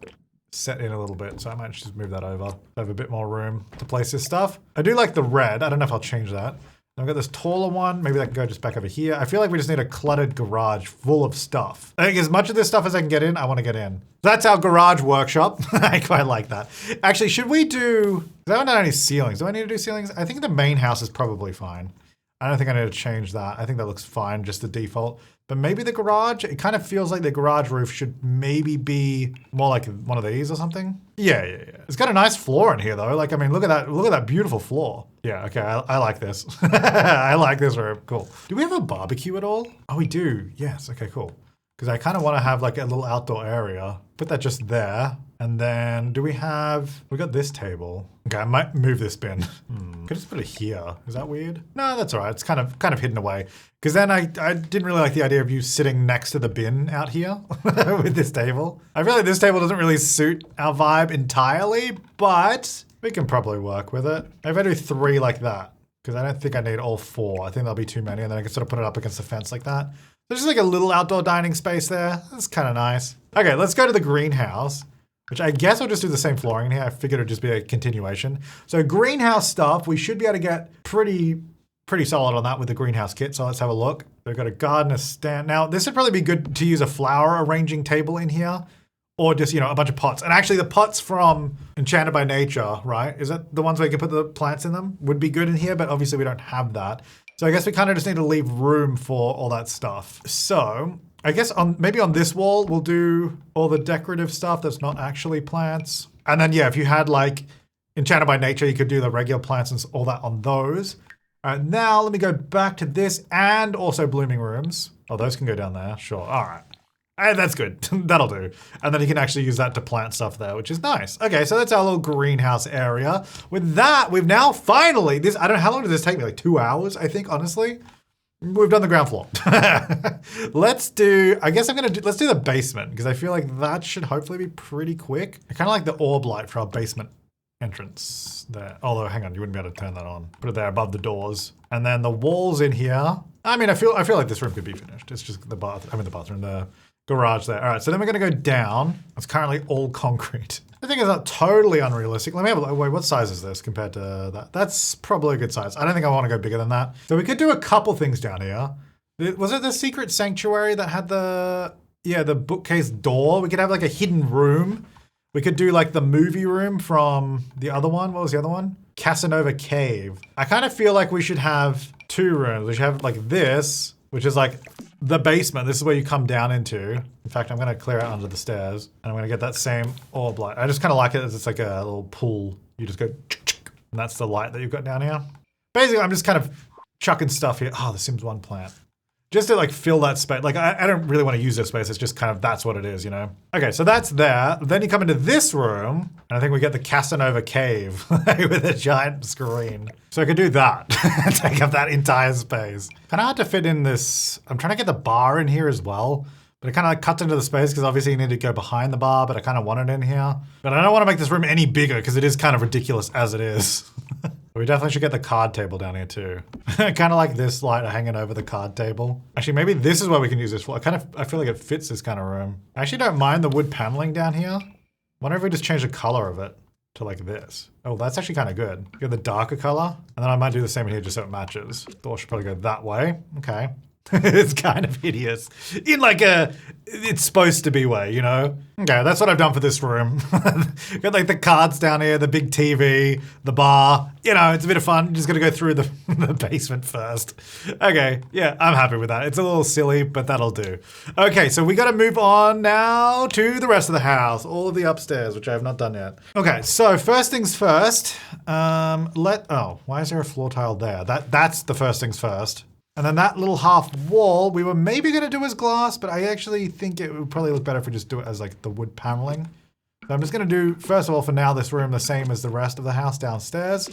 S1: set in a little bit. So I might just move that over. I have a bit more room to place this stuff. I do like the red. I don't know if I'll change that. I've got this taller one. Maybe that can go just back over here. I feel like we just need a cluttered garage full of stuff. I think as much of this stuff as I can get in, I want to get in. That's our garage workshop. I quite like that. Actually, should we do, I haven't done any ceilings. Do I need to do ceilings? I think the main house is probably fine. I don't think I need to change that. I think that looks fine, just the default. But maybe the garage, it kind of feels like the garage roof should maybe be more like one of these or something. Yeah. It's got a nice floor in here though. Like, I mean, look at that beautiful floor. Yeah, okay, I like this. I like this room, cool. Do we have a barbecue at all? Oh, we do, yes, okay, cool. Because I kind of want to have like a little outdoor area. Put that just there. And then we got this table. Okay, I might move this bin. Could just put it here. Is that weird? No, that's all right. It's kind of hidden away. Because then I didn't really like the idea of you sitting next to the bin out here with this table. I feel like this table doesn't really suit our vibe entirely, but we can probably work with it. Maybe I do 3 like that, because I don't think I need all 4. I think that'll be too many, and then I can sort of put it up against the fence like that. There's just like a little outdoor dining space there. That's kind of nice. Okay, let's go to the greenhouse, which I guess I'll just do the same flooring in here. I figured it'd just be a continuation. So greenhouse stuff, we should be able to get pretty solid on that with the greenhouse kit. So let's have a look. We've got a gardener stand. Now, this would probably be good to use a flower arranging table in here, or just, you know, a bunch of pots. And actually the pots from Enchanted by Nature, right? Is that the ones where you can put the plants in them? Would be good in here, but obviously we don't have that. So I guess we kind of just need to leave room for all that stuff. So I guess maybe on this wall, we'll do all the decorative stuff that's not actually plants. And then, yeah, if you had like Enchanted by Nature, you could do the regular plants and all that on those. All right, now let me go back to this and also blooming rooms. Oh, those can go down there. Sure. All right. That's good. That'll do. And then you can actually use that to plant stuff there, which is nice. Okay, so that's our little greenhouse area. With that, we've now finally, I don't know, how long did this take me? Like 2 hours, I think, honestly. We've done the ground floor. Let's do the basement, because I feel like that should hopefully be pretty quick. I kind of like the orb light for our basement entrance there. Although, hang on, you wouldn't be able to turn that on. Put it there above the doors. And then the walls in here. I mean, I feel like this room could be finished. It's just the garage there. All right, so then we're gonna go down. It's currently all concrete. I think it's not totally unrealistic. Let me have a look. Wait, what size is this compared to that? That's probably a good size. I don't think I want to go bigger than that. So we could do a couple things down here. Was it the secret sanctuary that had the bookcase door? We could have like a hidden room. We could do like the movie room from the other one. What was the other one? Casanova Cave. I kind of feel like we should have 2 rooms. We should have like this, which is like the basement. This is where you come down into. In fact, I'm gonna clear out under the stairs and I'm gonna get that same orb light. I just kind of like it as it's like a little pool. You just go, and that's the light that you've got down here. Basically, I'm just kind of chucking stuff here. Oh, the Sims 1 plant. Just to like fill that space. Like I don't really want to use this space. It's just kind of, that's what it is, you know? Okay, so that's there. Then you come into this room and I think we get the Casanova Cave with a giant screen. So I could do that, take up that entire space. Kind of hard to fit in this. I'm trying to get the bar in here as well, but it kind of like cuts into the space because obviously you need to go behind the bar, but I kind of want it in here. But I don't want to make this room any bigger because it is kind of ridiculous as it is. We definitely should get the card table down here too. Kind of like this light hanging over the card table. Actually, maybe this is where we can use this for. I feel like it fits this kind of room. I actually don't mind the wood paneling down here. Wonder if we just change the color of it to like this. Oh, that's actually kind of good. Get the darker color. And then I might do the same in here just so it matches. Door should probably go that way. Okay. It's kind of hideous. In like it's supposed to be way, you know? Okay, that's what I've done for this room. Got like the cards down here, the big TV, the bar. You know, it's a bit of fun. Just gonna go through the basement first. Okay, yeah, I'm happy with that. It's a little silly, but that'll do. Okay, so we gotta move on now to the rest of the house. All of the upstairs, which I have not done yet. Okay, so first things first. Why is there a floor tile there? That's the first things first. And then that little half wall, we were maybe gonna do as glass, but I actually think it would probably look better if we just do it as like the wood paneling. So I'm just gonna do, first of all, for now, this room the same as the rest of the house downstairs.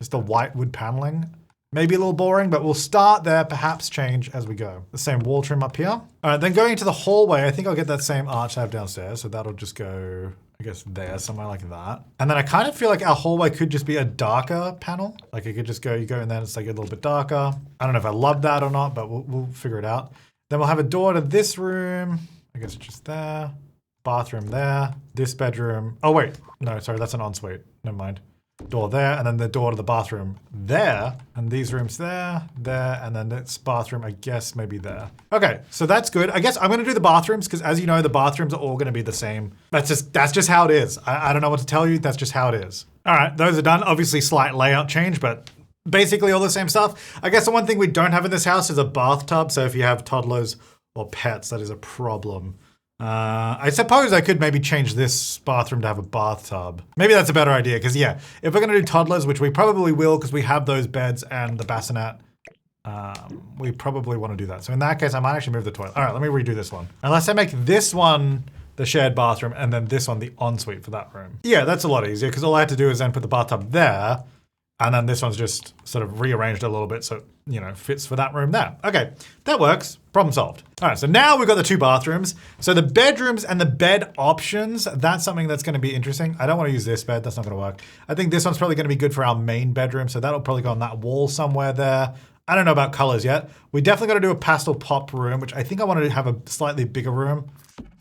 S1: Just the white wood paneling. Maybe a little boring, but we'll start there, perhaps change as we go. The same wall trim up here. All right, then going into the hallway, I think I'll get that same arch I have downstairs. So that'll just go, I guess, there, somewhere like that. And then I kind of feel like our hallway could just be a darker panel. Like it could just go, you go in there and it's like a little bit darker. I don't know if I love that or not, but we'll figure it out. Then we'll have a door to this room. I guess it's just there. Bathroom there. This bedroom. Oh wait, no, sorry, that's an ensuite. Never mind. Door there, and then the door to the bathroom there, and these rooms there, and then this bathroom, I guess, maybe there. Okay, so that's good. I guess I'm gonna do the bathrooms, because as you know, the bathrooms are all gonna be the same. That's just how it is. I don't know what to tell you, that's just how it is. All right, those are done. Obviously, slight layout change, but basically all the same stuff. I guess the one thing we don't have in this house is a bathtub, so if you have toddlers or pets, that is a problem. I suppose I could maybe change this bathroom to have a bathtub. Maybe that's a better idea, because yeah, if we're gonna do toddlers, which we probably will, because we have those beds and the bassinet, we probably want to do that. So in that case, I might actually move the toilet. All right, let me redo this one. Unless I make this one the shared bathroom and then this one the ensuite for that room. Yeah, that's a lot easier, because all I had to do is then put the bathtub there, and then this one's just sort of rearranged a little bit so, you know, fits for that room there. Okay, that works. Problem solved. All right, so now we've got the 2 bathrooms. So the bedrooms and the bed options, that's something that's gonna be interesting. I don't wanna use this bed, that's not gonna work. I think this one's probably gonna be good for our main bedroom, so that'll probably go on that wall somewhere there. I don't know about colors yet. We definitely got to do a pastel pop room, which I think I wanted to have a slightly bigger room.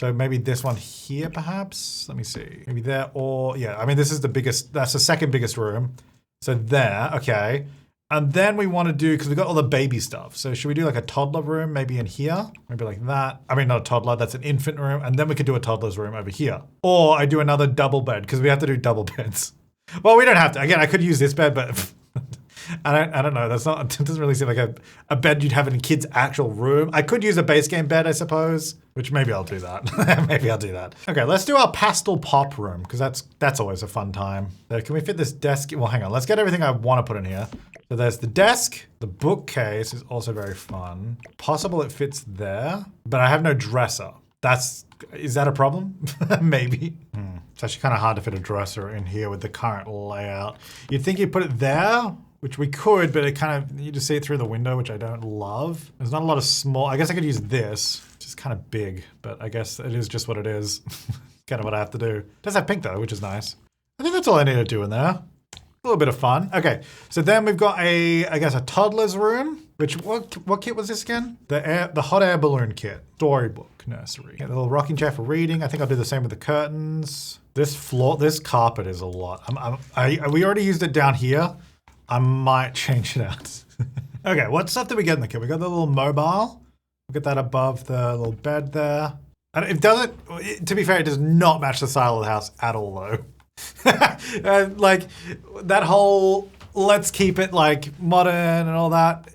S1: So maybe this one here, perhaps. Let me see. Maybe there or, yeah, I mean, this is the biggest, that's the second biggest room. So there, okay. And then we want to do, because we got all the baby stuff. So should we do like a toddler room maybe in here? Maybe like that. I mean, not a toddler, that's an infant room. And then we could do a toddler's room over here. Or I do another double bed, because we have to do double beds. Well, we don't have to. Again, I could use this bed, but I don't know. That's not, it doesn't really seem like a bed you'd have in a kid's actual room. I could use a base game bed, I suppose, which maybe I'll do that. Maybe I'll do that. Okay, let's do our pastel pop room, because that's always a fun time. So can we fit this desk? Well, hang on. Let's get everything I want to put in here. So there's the desk. The bookcase is also very fun. Possible it fits there, but I have no dresser. Is that a problem? Maybe. It's actually kind of hard to fit a dresser in here with the current layout. You'd think you'd put it there, which we could, but it kind of, you just see it through the window, which I don't love. There's not a lot of small, I guess I could use this, which is kind of big, but I guess it is just what it is. Kind of what I have to do. It does have pink though, which is nice. I think that's all I need to do in there. A little bit of fun. Okay, so then we've got I guess a toddler's room, which, what kit was this again? The hot air balloon kit. Storybook nursery. Get a little rocking chair for reading. I think I'll do the same with the curtains. This carpet is a lot. We already used it down here. I might change it out. Okay, what stuff did we get in the kit? We got the little mobile. We'll get that above the little bed there. And it doesn't, to be fair, it does not match the style of the house at all though. Like that whole, let's keep it like modern and all that.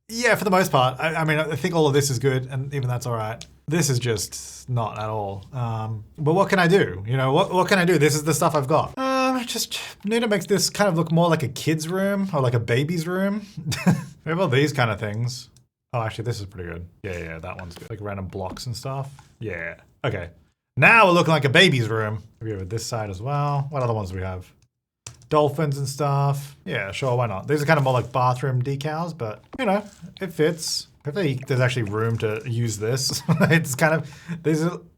S1: Yeah, for the most part. I mean, I think all of this is good and even that's all right. This is just not at all. But what can I do? You know, what can I do? This is the stuff I've got. Just need to make this kind of look more like a kid's room or like a baby's room. We have all these kind of things. Oh, actually, this is pretty good. Yeah, that one's good. Like random blocks and stuff. Yeah, okay. Now we're looking like a baby's room. Maybe over this side as well. What other ones do we have? Dolphins and stuff. Yeah, sure, why not? These are kind of more like bathroom decals, but you know, it fits. Hopefully there's actually room to use this. It's kind of,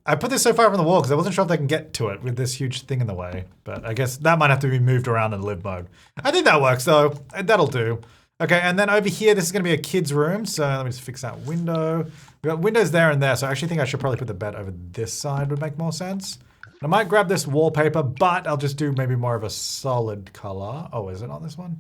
S1: I put this so far from the wall because I wasn't sure if they can get to it with this huge thing in the way, but I guess that might have to be moved around in live mode. I think that works though. That'll do. Okay, and then over here, this is gonna be a kid's room. So let me just fix that window. We got windows there and there, so I actually think I should probably put the bed over this side would make more sense. I might grab this wallpaper, but I'll just do maybe more of a solid color. Oh, is it on this one?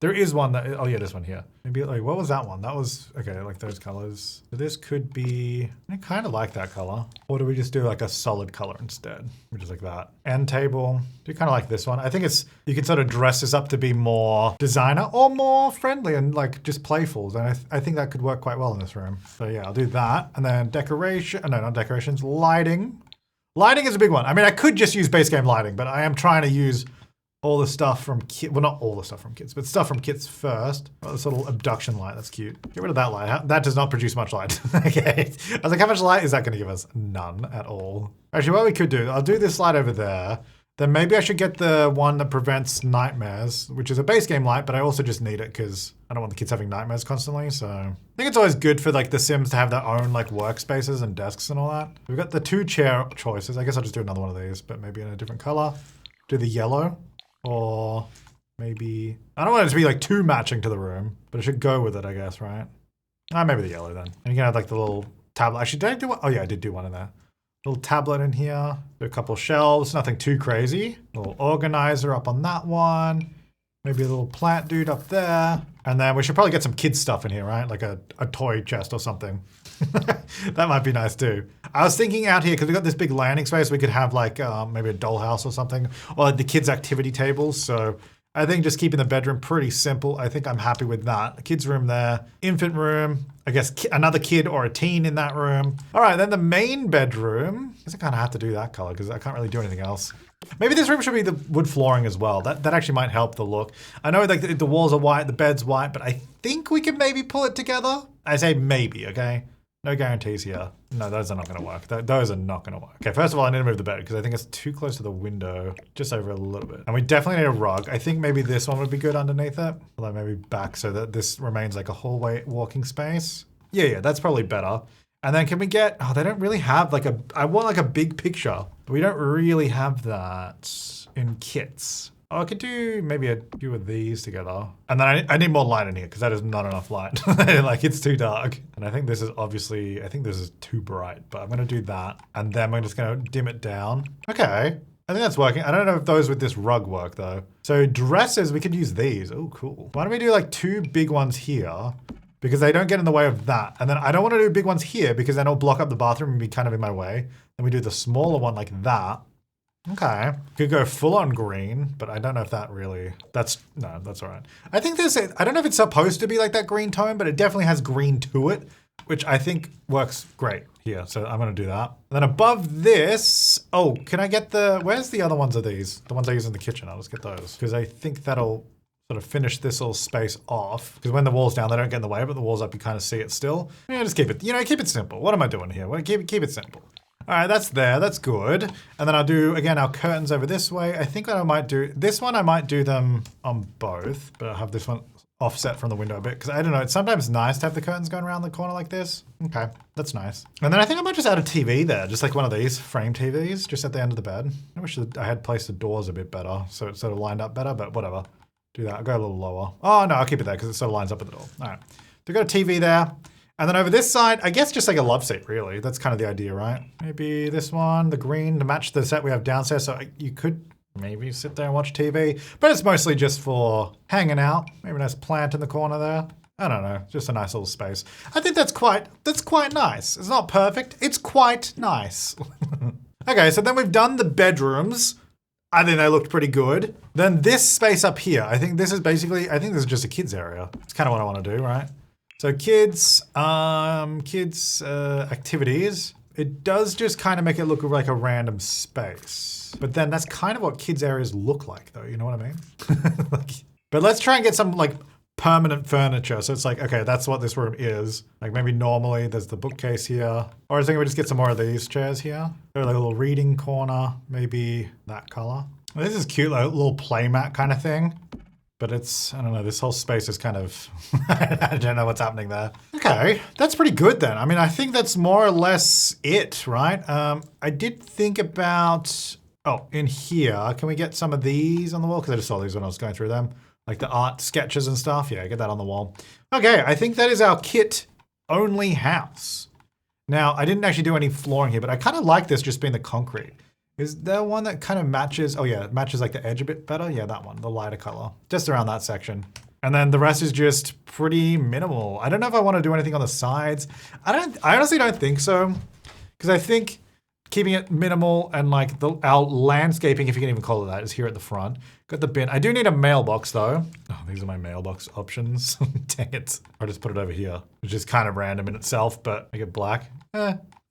S1: There is one that, oh yeah, this one here. Maybe like, what was that one? That was, okay, like those colors. So this could be, I kind of like that color. Or do we just do like a solid color instead? Which is like that. End table, do kind of like this one. I think it's, you can sort of dress this up to be more designer or more friendly and like just playful. And I think that could work quite well in this room. So yeah, I'll do that. And then decoration, no, not decorations, lighting. Lighting is a big one. I mean, I could just use base game lighting, but I am trying to use all the stuff from kids, well, not all the stuff from kids, but stuff from kids first. Oh, this little abduction light, that's cute. Get rid of that light. That does not produce much light. Okay. I was like, how much light is that gonna give us? None at all. Actually, what we could do, I'll do this light over there. Then maybe I should get the one that prevents nightmares, which is a base game light, but I also just need it because I don't want the kids having nightmares constantly, so. I think it's always good for like the Sims to have their own like workspaces and desks and all that. We've got the 2 chair choices. I guess I'll just do another one of these, but maybe in a different color. Do the yellow. Or maybe, I don't want it to be like too matching to the room, but it should go with it, I guess, right? Maybe the yellow then. And you can have like the little tablet. Actually, did I do one? Oh yeah, I did do one in there. Little tablet in here, a couple shelves, nothing too crazy. Little organizer up on that one. Maybe a little plant dude up there. And then we should probably get some kids stuff in here, right? Like a toy chest or something. That might be nice too. I was thinking out here, because we got this big landing space, we could have like maybe a dollhouse or something, or like the kids' activity tables. So I think just keeping the bedroom pretty simple. I think I'm happy with that. The kids' room there, infant room, I guess another kid or a teen in that room. All right, then the main bedroom. I guess I kind of have to do that color because I can't really do anything else. Maybe this room should be the wood flooring as well. That actually might help the look. I know like the walls are white, the bed's white, but I think we can maybe pull it together. I say maybe, okay? No guarantees here. No, those are not gonna work. Those are not gonna work. Okay, first of all, I need to move the bed because I think it's too close to the window, just over a little bit. And we definitely need a rug. I think maybe this one would be good underneath it. Although maybe back so that this remains like a hallway walking space. Yeah, that's probably better. And then can we get, oh, they don't really have like I want like a big picture. But we don't really have that in kits. Oh, I could do maybe a few of these together. And then I need more light in here because that is not enough light. Like it's too dark. And I think this is obviously, I think this is too bright, but I'm gonna do that. And then we're just gonna dim it down. Okay, I think that's working. I don't know if those with this rug work though. So dressers, we could use these. Oh, cool. Why don't we do like 2 big ones here? Because they don't get in the way of that. And then I don't want to do big ones here because then it'll block up the bathroom and be kind of in my way. Then we do the smaller one like that. Okay. Could go full on green, but I don't know if that really, no, that's all right. I think I don't know if it's supposed to be like that green tone, but it definitely has green to it, which I think works great here. So I'm going to do that. And then above this, oh, can I get where's the other ones of these? The ones I use in the kitchen. I'll just get those because I think that'll sort of finish this little space off. Because when the wall's down, they don't get in the way, but the wall's up, you kind of see it still. Yeah, just keep it, keep it simple. What am I doing here? Well, keep it simple. All right, that's there, that's good. And then I'll do, again, our curtains over this way. I think what I might do, this one I might do them on both, but I'll have this one offset from the window a bit, because I don't know, it's sometimes nice to have the curtains going around the corner like this. Okay, that's nice. And then I think I might just add a TV there, just like one of these frame TVs, just at the end of the bed. I wish I had placed the doors a bit better, so it sort of lined up better, but whatever. Do that, I'll go a little lower. Oh no, I'll keep it there, because it sort of lines up with the door. All right, so we've got a TV there. And then over this side, I guess just like a love seat, really. That's kind of the idea, right? Maybe this one, the green, to match the set we have downstairs. So you could maybe sit there and watch TV, but it's mostly just for hanging out. Maybe a nice plant in the corner there. I don't know, just a nice little space. I think that's quite nice. It's not perfect, it's quite nice. Okay, so then we've done the bedrooms. I think they looked pretty good. Then this space up here, I think this is just a kids area. It's kind of what I want to do, right? So kids activities, it does just kind of make it look like a random space. But then that's kind of what kids areas look like though, you know what I mean? But let's try and get some like permanent furniture. So it's like, okay, that's what this room is. Like maybe normally there's the bookcase here. Or I was thinking we just get some more of these chairs here. Go like a little reading corner, maybe that color. This is cute, like a little play mat kind of thing. But it's, I don't know, this whole space is kind of, I don't know what's happening there. Okay, that's pretty good then. I mean, I think that's more or less it, right? I did think about, oh, in here, can we get some of these on the wall? Because I just saw these when I was going through them. Like the art sketches and stuff. Yeah, get that on the wall. Okay, I think that is our kit-only house. Now, I didn't actually do any flooring here, but I kind of like this just being the concrete. Is there one that kind of matches? Oh yeah, it matches like the edge a bit better. Yeah, that one, the lighter color, just around that section. And then the rest is just pretty minimal. I don't know if I want to do anything on the sides. I honestly don't think so. Because I think keeping it minimal and like our landscaping, if you can even call it that, is here at the front. Got the bin. I do need a mailbox though. Oh, these are my mailbox options. Dang it. I'll just put it over here, which is kind of random in itself, but make it black.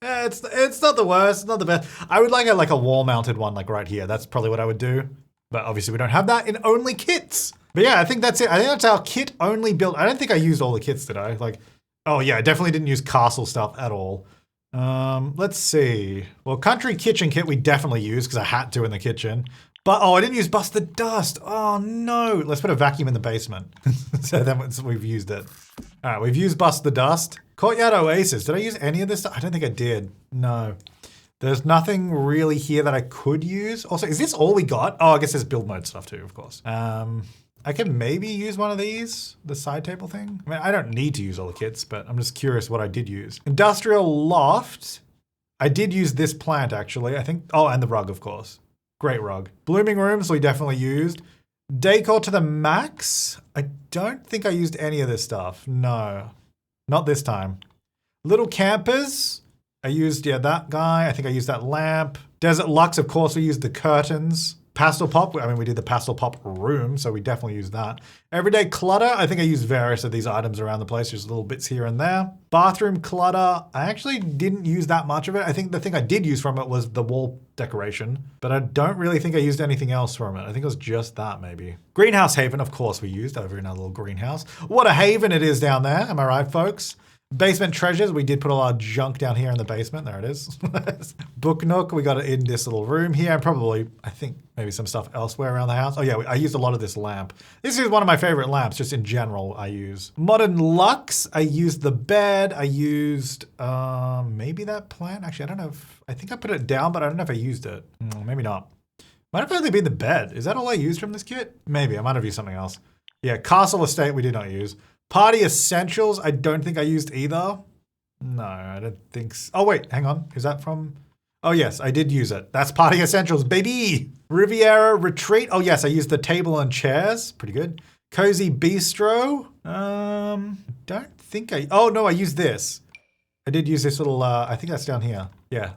S1: It's not the worst, it's not the best. I would like a wall mounted one like right here. That's probably what I would do. But obviously we don't have that in only kits. But yeah, I think that's it. I think that's our kit only build. I don't think I used all the kits, did I? Like, oh yeah, I definitely didn't use castle stuff at all. Let's see. Well, country kitchen kit we definitely used because I had to in the kitchen. But, oh, I didn't use Bust the Dust. Oh no. Let's put a vacuum in the basement. So then we've used it. All right, we've used Bust the Dust. Courtyard Oasis. Did I use any of this stuff? I don't think I did. No. There's nothing really here that I could use. Also, is this all we got? Oh, I guess there's build mode stuff too, of course. I can maybe use one of these, the side table thing. I mean, I don't need to use all the kits, but I'm just curious what I did use. Industrial loft. I did use this plant actually, I think. Oh, and the rug, of course. Great rug. Blooming rooms we definitely used. Decor to the max. I don't think I used any of this stuff. No, not this time. Little campers. I used, yeah, that guy. I think I used that lamp. Desert Luxe, of course, we used the curtains. Pastel Pop, I mean, we did the Pastel Pop room, so we definitely used that. Everyday clutter, I think I used various of these items around the place, just little bits here and there. Bathroom clutter, I actually didn't use that much of it. I think the thing I did use from it was the wall decoration, but I don't really think I used anything else from it. I think it was just that maybe. Greenhouse haven, of course, we used over in our little greenhouse. What a haven it is down there, am I right, folks? Basement treasures, we did put all our junk down here in the basement. There it is. Book nook, we got it in this little room here. And probably, I think, maybe some stuff elsewhere around the house. Oh yeah, I used a lot of this lamp. This is one of my favorite lamps, just in general, I use. Modern luxe, I used the bed. I used, maybe that plant. Actually, I don't know if, I think I put it down, but I don't know if I used it. Maybe not. Might have only been the bed. Is that all I used from this kit? Maybe, I might have used something else. Yeah, Castle Estate we did not use. Party Essentials, I don't think I used either. No, I don't think so. Oh wait, hang on. Is that from? Oh yes, I did use it. That's Party Essentials, baby! Riviera Retreat. Oh yes, I used the table and chairs. Pretty good. Cozy Bistro. Don't think oh no, I used this. I did use this little, I think that's down here. Yeah.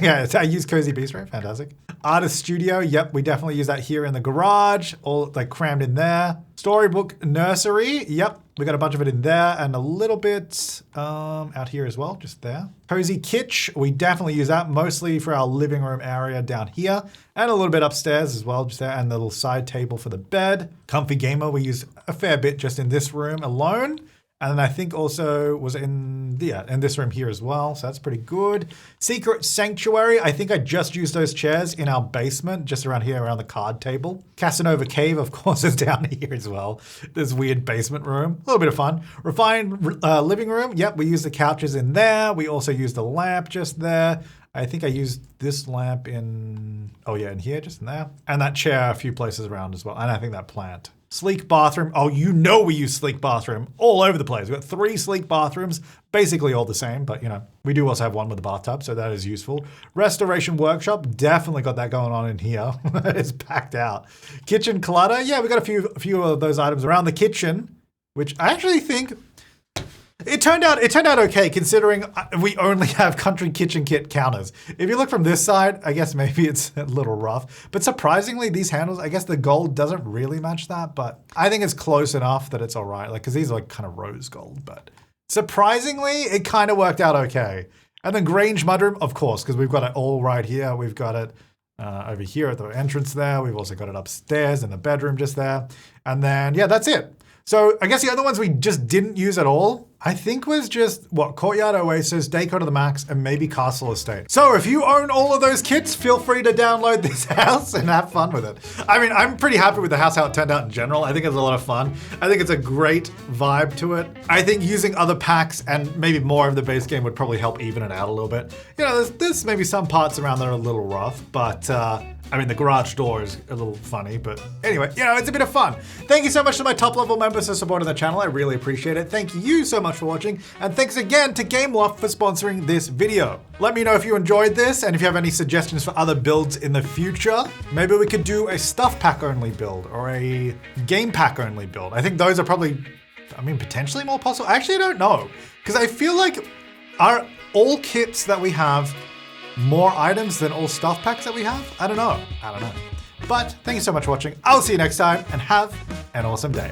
S1: Yeah, I used Cozy Bistro, fantastic. Artist Studio, yep, we definitely use that here in the garage, all like crammed in there. Storybook Nursery, yep, we got a bunch of it in there and a little bit out here as well, just there. Cozy Kitch, we definitely use that mostly for our living room area down here and a little bit upstairs as well, just there, and the little side table for the bed. Comfy Gamer, we use a fair bit just in this room alone. And then I think also was in this room here as well. So that's pretty good. Secret Sanctuary. I think I just used those chairs in our basement, just around here, around the card table. Casanova Cave, of course, is down here as well. This weird basement room. A little bit of fun. Refined living room. Yep, we used the couches in there. We also used a lamp just there. I think I used this lamp in here, just in there. And that chair a few places around as well. And I think that plant. Sleek bathroom. Oh, you know we use sleek bathroom all over the place. We've got 3 sleek bathrooms, basically all the same, but you know, we do also have one with a bathtub, so that is useful. Restoration workshop, definitely got that going on in here. It's packed out. Kitchen clutter. Yeah, we got a few of those items around the kitchen, which I actually think it turned out okay considering we only have Country Kitchen Kit counters. If you look from this side, I guess maybe it's a little rough, but surprisingly these handles, I guess the gold doesn't really match that, but I think it's close enough that it's all right. Like, cause these are like kind of rose gold, but surprisingly it kind of worked out okay. And then Grange Mudroom, of course, because we've got it all right here. We've got it over here at the entrance there. We've also got it upstairs in the bedroom just there. And then, yeah, that's it. So I guess the other ones we just didn't use at all, I think was just, Courtyard Oasis, Deco to the Max, and maybe Castle Estate. So if you own all of those kits, feel free to download this house and have fun with it. I mean, I'm pretty happy with the house, how it turned out in general. I think it's a lot of fun. I think it's a great vibe to it. I think using other packs and maybe more of the base game would probably help even it out a little bit. You know, there's maybe some parts around that are a little rough, but I mean, the garage door is a little funny, but anyway, you know, it's a bit of fun. Thank you so much to my top level members for supporting the channel. I really appreciate it. Thank you so much for watching. And thanks again to Gameloft for sponsoring this video. Let me know if you enjoyed this and if you have any suggestions for other builds in the future. Maybe we could do a stuff pack only build or a game pack only build. I think those are probably, I mean, potentially more possible. I actually don't know, because I feel like are all kits that we have more items than all stuff packs that we have? I don't know. But thank you so much for watching. I'll see you next time and have an awesome day.